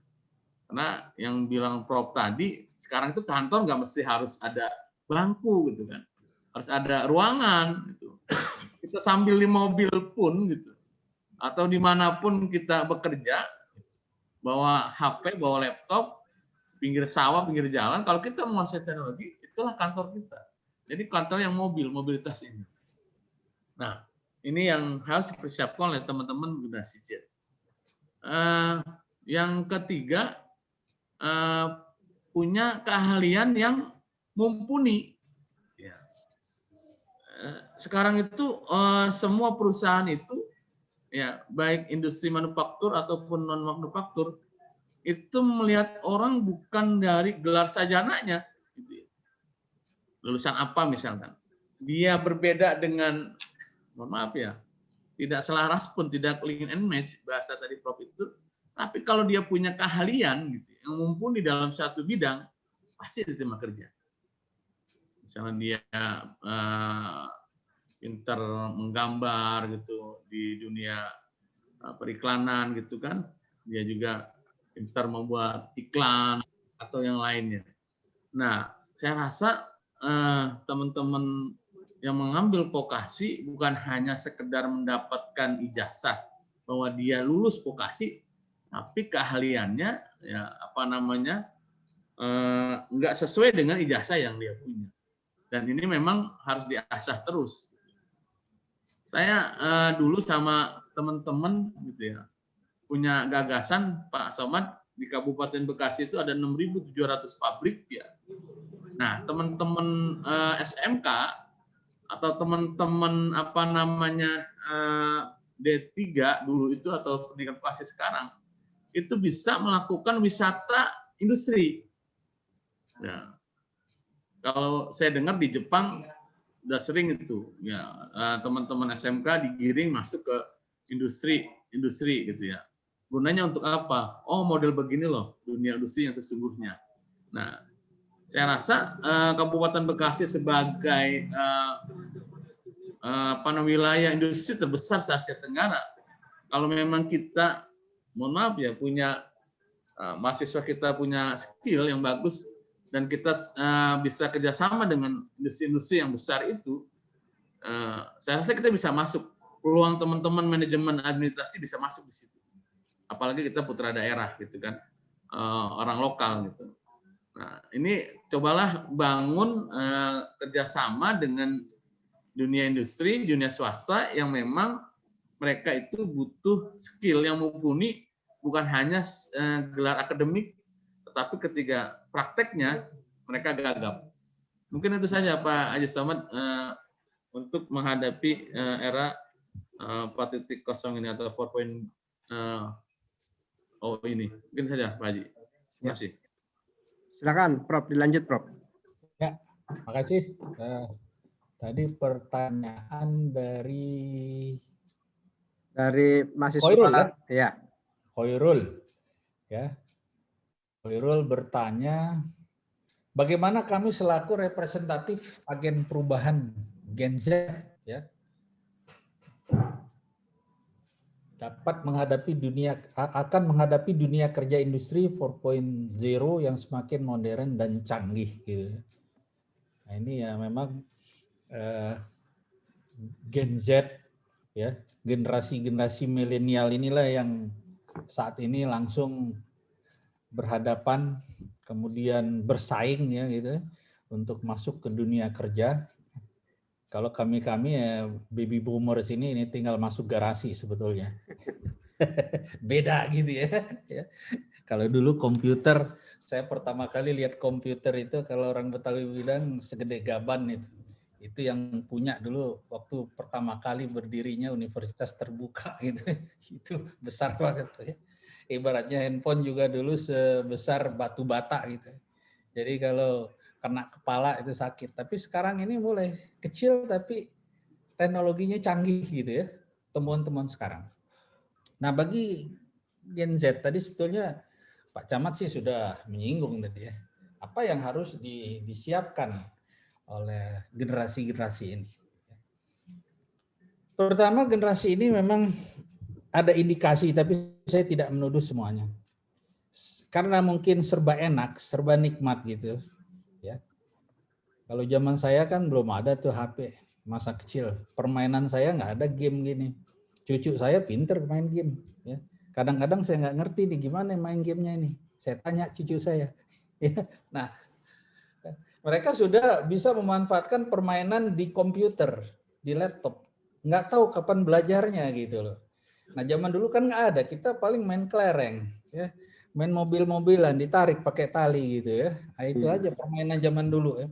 Karena yang bilang Prof tadi, sekarang itu kantor nggak mesti harus ada bangku gitu kan, harus ada ruangan gitu. Kita sambil di mobil pun gitu, atau dimanapun kita bekerja, bawa HP, bawa laptop, pinggir sawah, pinggir jalan, kalau kita menguasai teknologi, itulah kantor kita. Jadi kantor yang mobilitas ini. Nah, ini yang harus dipersiapkan oleh teman-teman generasi Z. Yang ketiga, punya keahlian yang mumpuni. Ya. Sekarang itu semua perusahaan itu, ya baik industri manufaktur ataupun non manufaktur, itu melihat orang bukan dari gelar sarjananya, gitu ya. Lulusan apa misalkan. Dia berbeda dengan, mohon maaf ya, tidak selaras pun, tidak link and match bahasa tadi Prof itu, tapi kalau dia punya keahlian gitu, yang mumpuni dalam satu bidang, pasti diterima kerja. Misalnya dia pintar menggambar gitu di dunia periklanan gitu kan, dia juga pintar membuat iklan atau yang lainnya. Nah, saya rasa teman-teman yang mengambil vokasi bukan hanya sekedar mendapatkan ijazah bahwa dia lulus vokasi, tapi keahliannya ya nggak sesuai dengan ijazah yang dia punya. Dan ini memang harus diasah terus. Saya dulu sama teman-teman gitu ya, punya gagasan Pak Somad, di Kabupaten Bekasi itu ada 6.700 pabrik ya. Nah, teman-teman SMK atau teman-teman D3 dulu itu atau pendidikan vokasi sekarang itu bisa melakukan wisata industri. Ya. Kalau saya dengar di Jepang udah sering itu ya, teman-teman SMK digiring masuk ke industri gitu ya. Gunanya untuk apa? Oh, model begini loh dunia industri yang sesungguhnya. Nah, saya rasa Kabupaten Bekasi sebagai wilayah industri terbesar se-Asia Tenggara, kalau memang kita, mohon maaf ya, punya mahasiswa kita punya skill yang bagus dan kita bisa kerjasama dengan industri-industri yang besar itu, saya rasa kita bisa masuk. Peluang teman-teman manajemen administrasi bisa masuk di situ. Apalagi kita putra daerah gitu kan, orang lokal gitu. Nah, ini cobalah bangun kerjasama dengan dunia industri, dunia swasta yang memang mereka itu butuh skill yang mumpuni, bukan hanya gelar akademik, tetapi ketika prakteknya mereka gagap. Mungkin itu saja Pak Haji Somad untuk menghadapi era 4.0 ini atau 4.0 ini. Mungkin saja Pak Haji. Terima kasih. Silakan Prof, dilanjut Prof. Ya, makasih. Tadi pertanyaan dari mahasiswa Khairul, ya. Khairul. Ya. Khairul bertanya, bagaimana kami selaku representatif agen perubahan Gen Z ya, dapat akan menghadapi dunia kerja industri 4.0 yang semakin modern dan canggih gitu. Nah, ini ya memang Gen Z ya, generasi milenial inilah yang saat ini langsung berhadapan kemudian bersaing ya gitu untuk masuk ke dunia kerja. Kalau kami ya baby boomers ini tinggal masuk garasi sebetulnya. Beda gitu ya. Kalau dulu komputer, saya pertama kali lihat komputer itu kalau orang Betawi bilang segede gaban itu. Itu yang punya dulu waktu pertama kali berdirinya Universitas Terbuka gitu. Itu besar banget tuh ya. Ibaratnya handphone juga dulu sebesar batu bata gitu. Jadi kalau kena kepala itu sakit. Tapi sekarang ini mulai kecil tapi teknologinya canggih gitu ya. Temuan-temuan sekarang. Nah bagi Gen Z tadi sebetulnya Pak Camat sih sudah menyinggung tadi ya. Apa yang harus disiapkan oleh generasi-generasi ini. Pertama generasi ini memang ada indikasi tapi saya tidak menuduh semuanya. Karena mungkin serba enak, serba nikmat gitu. Ya. Kalau zaman saya kan belum ada tuh HP masa kecil. Permainan saya nggak ada game gini. Cucu saya pinter main game. Ya. Kadang-kadang saya nggak ngerti nih gimana main gamenya ini. Saya tanya cucu saya. Ya. Nah, mereka sudah bisa memanfaatkan permainan di komputer, di laptop. Nggak tahu kapan belajarnya gitu loh. Nah zaman dulu kan nggak ada, kita paling main kelereng. Ya. Main mobil-mobilan ditarik pakai tali gitu ya. Nah, itu aja permainan zaman dulu ya.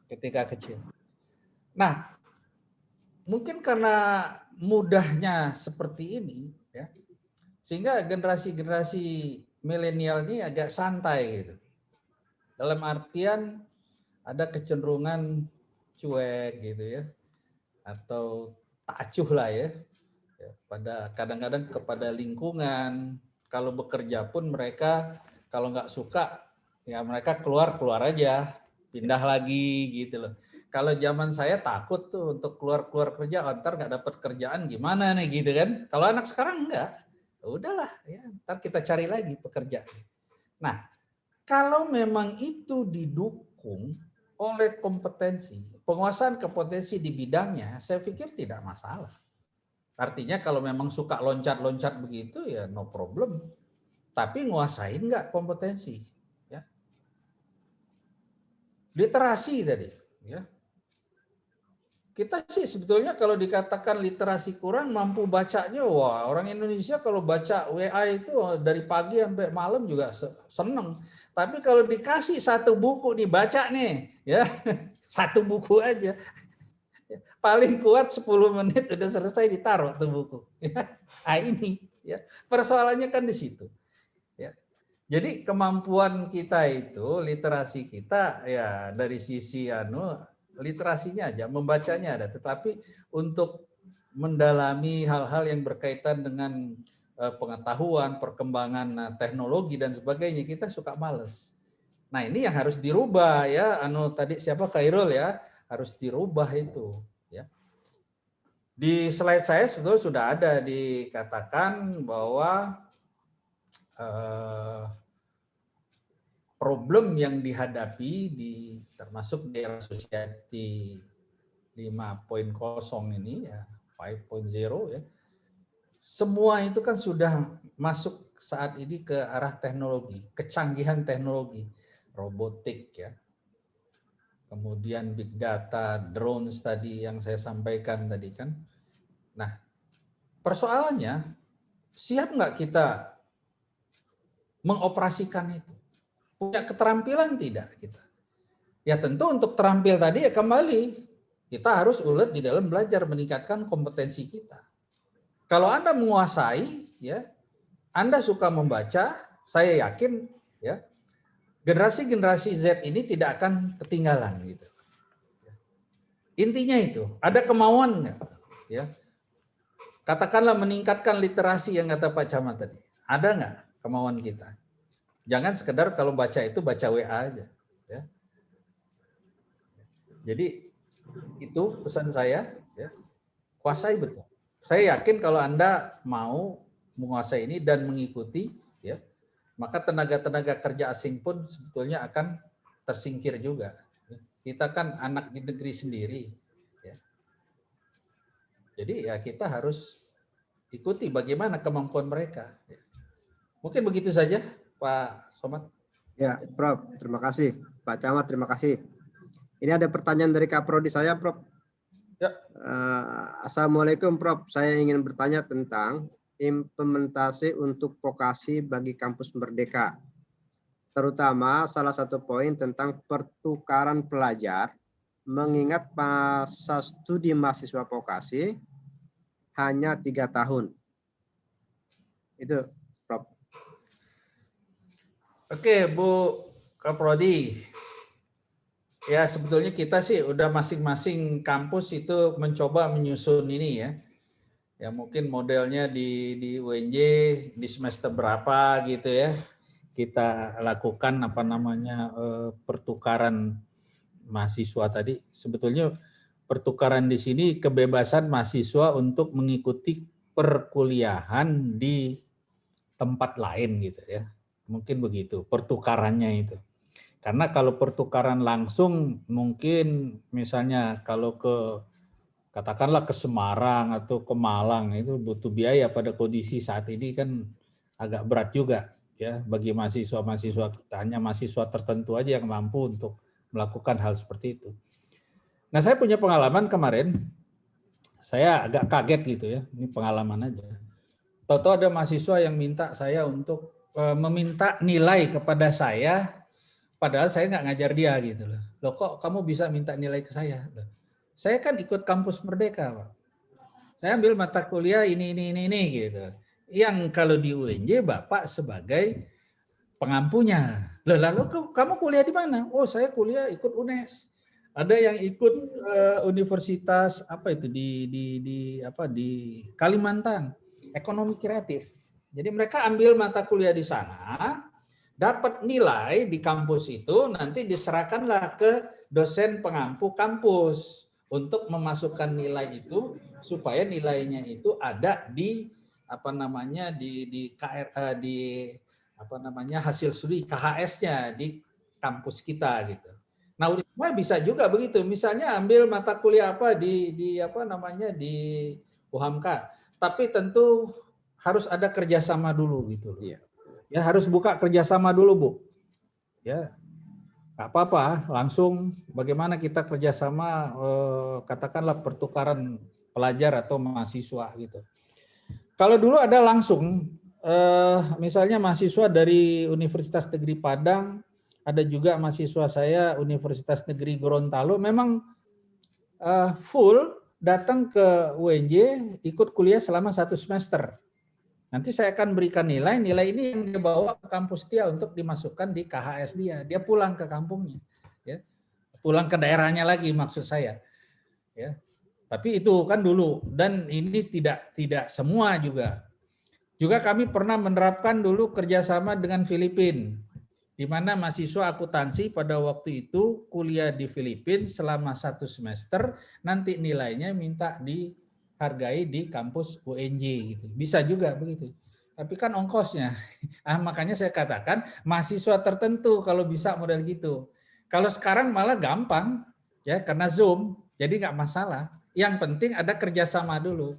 Ketika kecil. Nah, mungkin karena mudahnya seperti ini ya. Sehingga generasi-generasi milenial ini agak santai gitu. Dalam artian ada kecenderungan cuek gitu ya. Atau tak acuh lah ya. Pada kadang-kadang kepada lingkungan. Kalau bekerja pun mereka kalau nggak suka ya mereka keluar aja, pindah lagi gitu loh. Kalau zaman saya takut tuh untuk keluar kerja, ntar nggak dapat kerjaan gimana nih gitu kan. Kalau anak sekarang enggak, udahlah ya ntar kita cari lagi pekerjaan. Nah kalau memang itu didukung oleh kompetensi, penguasaan kompetensi di bidangnya, saya pikir tidak masalah. Artinya kalau memang suka loncat-loncat begitu ya no problem. Tapi nguasain nggak kompetensi? Ya. Literasi tadi. Ya. Kita sih sebetulnya kalau dikatakan literasi kurang mampu bacanya, wah orang Indonesia kalau baca WA itu dari pagi sampai malam juga seneng. Tapi kalau dikasih satu buku dibaca nih, ya satu buku aja. Paling kuat 10 menit udah selesai ditaruh tuh buku. Nah ini ya persoalannya kan di situ. Ya. Jadi kemampuan kita itu literasi kita ya dari sisi literasinya aja membacanya ada, tetapi untuk mendalami hal-hal yang berkaitan dengan pengetahuan, perkembangan teknologi dan sebagainya kita suka males. Nah ini yang harus dirubah ya. Tadi siapa Khairul ya harus dirubah itu. Di slide saya sebetulnya sudah ada dikatakan bahwa problem yang dihadapi termasuk di era Society 5.0 ini ya 5.0 ya. Semua itu kan sudah masuk saat ini ke arah teknologi, kecanggihan teknologi, robotik ya. Kemudian big data, drones tadi yang saya sampaikan tadi kan. Nah, persoalannya siap nggak kita mengoperasikan itu? Punya keterampilan tidak kita? Ya tentu untuk terampil tadi ya kembali kita harus ulet di dalam belajar meningkatkan kompetensi kita. Kalau Anda menguasai, ya Anda suka membaca, saya yakin ya generasi Z ini tidak akan ketinggalan gitu. Intinya itu, ada kemauan nggak? Ya. Katakanlah meningkatkan literasi yang kata Pak Camat tadi. Ada nggak kemauan kita? Jangan sekedar kalau baca itu baca WA aja. Ya. Jadi itu pesan saya, ya. Kuasai betul. Saya yakin kalau Anda mau menguasai ini dan mengikuti, ya, maka tenaga-tenaga kerja asing pun sebetulnya akan tersingkir juga. Kita kan anak di negeri sendiri. Ya. Jadi ya kita harus ikuti bagaimana kemampuan mereka. Mungkin begitu saja Pak Somad. Ya Prof, terima kasih. Pak Camat, terima kasih. Ini ada pertanyaan dari Kak Prodi saya Prof. Ya. Assalamualaikum Prof. Saya ingin bertanya tentang implementasi untuk vokasi bagi kampus Merdeka. Terutama salah satu poin tentang pertukaran pelajar, mengingat masa studi mahasiswa vokasi hanya 3 tahun. Itu, Prof. Oke, Bu Kaprodi. Ya, sebetulnya kita sih udah masing-masing kampus itu mencoba menyusun ini ya. Ya mungkin modelnya di UNJ di semester berapa gitu ya. Kita lakukan apa namanya pertukaran mahasiswa tadi. Sebetulnya pertukaran di sini kebebasan mahasiswa untuk mengikuti perkuliahan di tempat lain gitu ya. Mungkin begitu pertukarannya itu. Karena kalau pertukaran langsung mungkin misalnya kalau katakanlah ke Semarang atau ke Malang itu butuh biaya pada kondisi saat ini kan agak berat juga ya bagi mahasiswa-mahasiswa kita, hanya mahasiswa tertentu aja yang mampu untuk melakukan hal seperti itu. Nah, saya punya pengalaman kemarin, saya agak kaget gitu ya, ini pengalaman aja. Tahu-tahu ada mahasiswa yang minta saya untuk meminta nilai kepada saya, padahal saya nggak ngajar dia gitu loh. Loh kok kamu bisa minta nilai ke saya? Loh, saya kan ikut kampus Merdeka, Pak. Saya ambil mata kuliah ini gitu. Yang kalau di UNJ Bapak sebagai pengampunya. Loh, lalu kamu kuliah di mana? Oh, saya kuliah ikut UNES. Ada yang ikut universitas apa itu di Kalimantan, ekonomi kreatif. Jadi mereka ambil mata kuliah di sana, dapat nilai di kampus itu, nanti diserahkanlah ke dosen pengampu kampus untuk memasukkan nilai itu supaya nilainya itu ada di apa namanya di hasil studi KHS-nya di kampus kita gitu. Nah, UNISMA bisa juga begitu. Misalnya ambil mata kuliah apa di UHAMKA, tapi tentu harus ada kerjasama dulu gitu loh. Ya harus buka kerjasama dulu, Bu. Ya, nggak apa-apa. Langsung bagaimana kita kerjasama, katakanlah pertukaran pelajar atau mahasiswa gitu. Kalau dulu ada langsung, misalnya mahasiswa dari Universitas Negeri Padang, ada juga mahasiswa saya Universitas Negeri Gorontalo, memang full datang ke UNJ, ikut kuliah selama 1 semester. Nanti saya akan berikan nilai ini yang dia bawa ke kampus dia untuk dimasukkan di KHS dia. Dia pulang ke kampungnya, ya, pulang ke daerahnya lagi maksud saya, ya. Tapi itu kan dulu, dan ini tidak semua juga. Juga kami pernah menerapkan dulu kerjasama dengan Filipina, di mana mahasiswa akuntansi pada waktu itu kuliah di Filipina selama 1 semester, nanti nilainya minta dihargai di kampus UNJ gitu. Bisa juga begitu. Tapi kan ongkosnya. Makanya saya katakan mahasiswa tertentu kalau bisa model gitu. Kalau sekarang malah gampang ya karena Zoom, jadi nggak masalah. Yang penting ada kerjasama dulu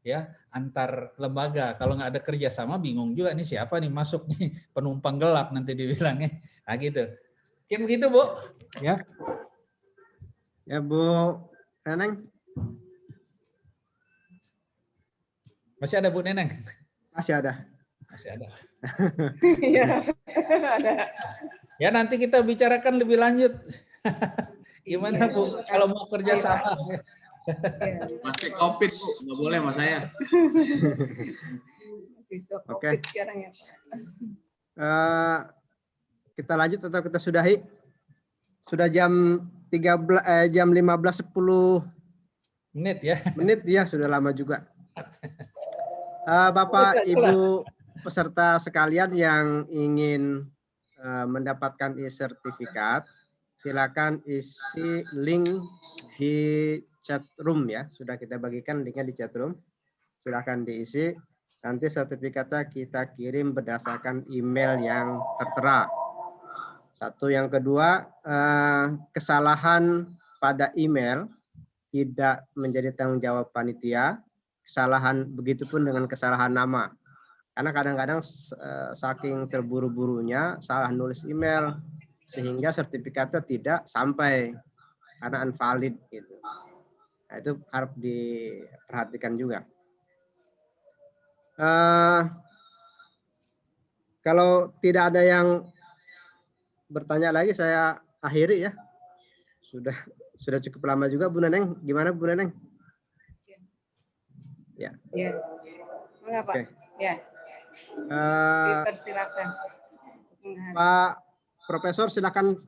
ya antar lembaga. Kalau nggak ada kerjasama bingung juga nih siapa nih masuk nih penumpang gelap nanti dibilangnya. Nah gitu. Mungkin begitu Bu. Ya. Ya Bu Neneng. Masih ada Bu Neneng? Masih ada. Masih ada. Iya, ada. Ya nanti kita bicarakan lebih lanjut. Gimana Bu kalau mau kerjasama? Masih COVID, Bu. Nggak boleh sama saya. Oke. Sekarang ya, Pak. Kita lanjut atau kita sudahi? Sudah jam 15.10 menit ya. Menit ya, sudah lama juga. Bapak, Ibu peserta sekalian yang ingin mendapatkan e-sertifikat, silakan isi link di chat room ya. Sudah kita bagikan linknya di chat room. Silakan diisi. Nanti sertifikatnya kita kirim berdasarkan email yang tertera. Satu, yang kedua, kesalahan pada email tidak menjadi tanggung jawab panitia. Kesalahan begitupun dengan kesalahan nama. Karena kadang-kadang saking terburu-burunya salah nulis email sehingga sertifikatnya tidak sampai karena invalid gitu. Nah, itu harus diperhatikan juga. Kalau tidak ada yang bertanya lagi, saya akhiri ya. Sudah cukup lama juga, Bu Neneng. Gimana Bu Neneng? Ya. Ya. Enggak, Pak. Oke. Ya. Dipersilakan. Pak Profesor, silakan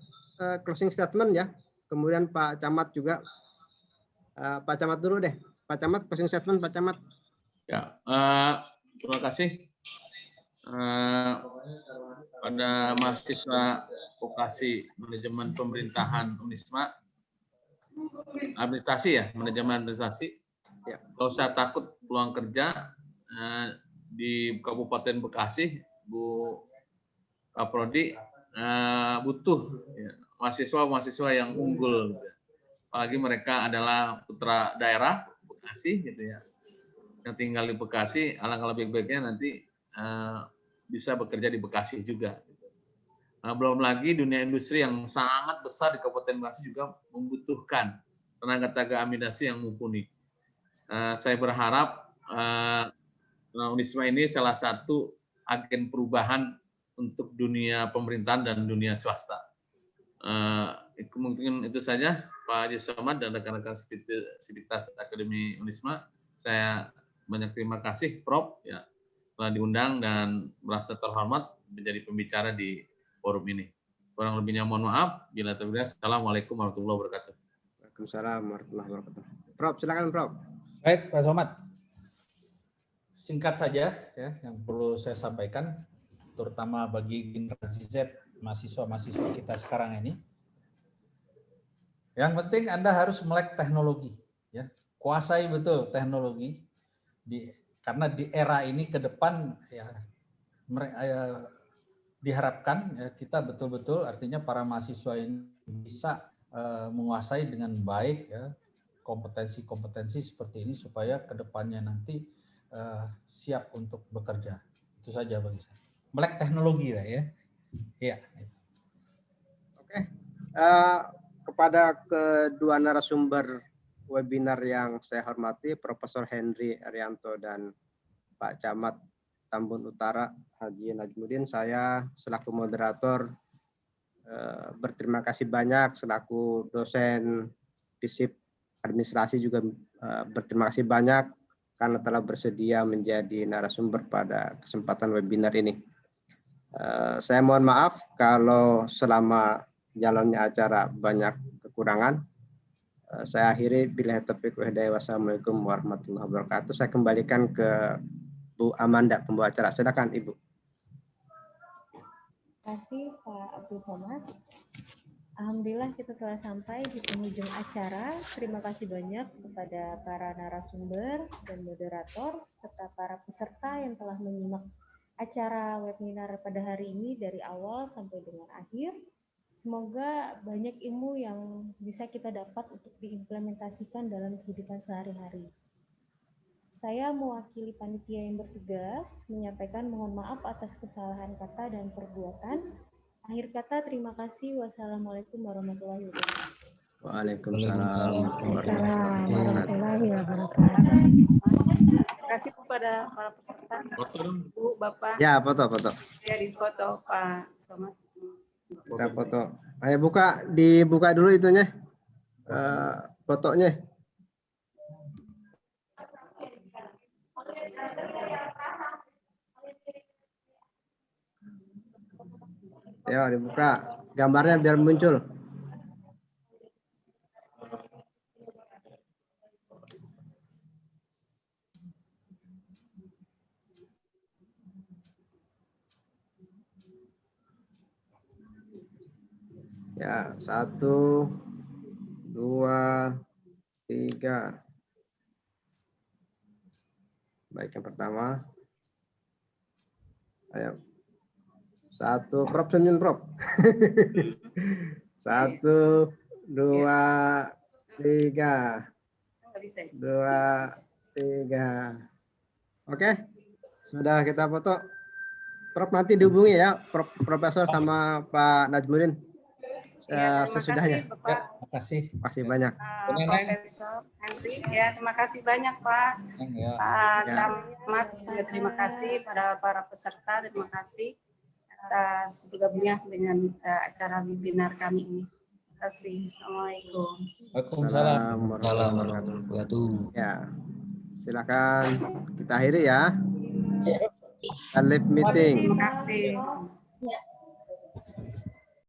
closing statement ya. Kemudian Pak Camat juga. Pak Camat dulu deh. Pak Camat, closing statement Pak Camat. Ya, terima kasih pada mahasiswa vokasi manajemen pemerintahan Unisma, administrasi ya, manajemen administrasi. Ya. Kalau saya takut peluang kerja di Kabupaten Bekasi, Bu Kaprodi butuh ya, mahasiswa yang unggul, gitu. Apalagi mereka adalah putra daerah Bekasi, gitu ya, yang tinggal di Bekasi. Alangkah lebih baiknya nanti bisa bekerja di Bekasi juga. Belum lagi dunia industri yang sangat besar di Kabupaten Bekasi juga membutuhkan tenaga aminasi yang mumpuni. Saya berharap Unisma ini salah satu agen perubahan untuk dunia pemerintahan dan dunia swasta. Mungkin itu saja Pak Haji Somad dan rekan-rekan Sivitas Akademi Unisma. Saya banyak terima kasih Prof ya, telah diundang dan merasa terhormat menjadi pembicara di forum ini. Kurang lebihnya mohon maaf. Bila terbiasa, Assalamualaikum warahmatullahi wabarakatuh. Waalaikumsalam warahmatullahi wabarakatuh. Prof, silakan Prof. Baik, Pak Somad. Singkat saja ya yang perlu saya sampaikan, terutama bagi generasi Z, mahasiswa-mahasiswa kita sekarang ini. Yang penting Anda harus melek teknologi, ya, kuasai betul teknologi. Karena di era ini ke depan ya diharapkan ya, kita betul-betul artinya para mahasiswa ini bisa menguasai dengan baik ya kompetensi-kompetensi seperti ini supaya ke depannya nanti siap untuk bekerja. Itu saja bagi saya. Melek teknologi lah ya. Iya. Oke. Kepada kedua narasumber webinar yang saya hormati, Profesor Henry Erianto dan Pak Camat Tambun Utara Haji Najmuddin, saya selaku moderator berterima kasih banyak, selaku dosen FISIP administrasi juga berterima kasih banyak karena telah bersedia menjadi narasumber pada kesempatan webinar ini. Saya mohon maaf kalau selama jalannya acara banyak kekurangan. Saya akhiri billahi taufiq wa hidayah. Wassalamualaikum warahmatullahi wabarakatuh. Saya kembalikan ke Bu Amanda, pembawa acara. Silakan Ibu. Terima kasih Pak Abdul Somad. Alhamdulillah kita telah sampai di penghujung acara. Terima kasih banyak kepada para narasumber dan moderator serta para peserta yang telah menyimak acara webinar pada hari ini dari awal sampai dengan akhir. Semoga banyak ilmu yang bisa kita dapat untuk diimplementasikan dalam kehidupan sehari-hari. Saya mewakili panitia yang bertugas menyampaikan mohon maaf atas kesalahan kata dan perbuatan. Akhir kata, terima kasih. Wassalamualaikum warahmatullahi wabarakatuh. Waalaikumsalam warahmatullahi wabarakatuh. Terima kasih kepada para peserta. Bu, Bapak. Ya, foto. Ya, di foto Pak Somad. Buka foto. Ayo dibuka dulu itunya, fotonya. Ya, dibuka gambarnya biar muncul. Ya, 1, 2, 3. Baik, yang pertama. Ayo. 1, Prof, senyum Prof. 1, 2, 3. 2, 3. Oke, sudah kita foto. Prof, nanti dihubungi ya, Profesor sama Pak Najmuddin. Ya, terima Sesudahnya. kasih Bapak. kasih. Terima kasih banyak. Profesor Henry, ya terima kasih banyak Pak. Ya. Pak Ya. Camat juga terima kasih, pada para peserta terima kasih atas bergabungnya dengan acara webinar kami ini. Terima kasih. Assalamualaikum. Waalaikumsalam. Warahmatullahi wabarakatuh. Ya, silakan kita akhiri ya. Live meeting. Terima kasih. Ya.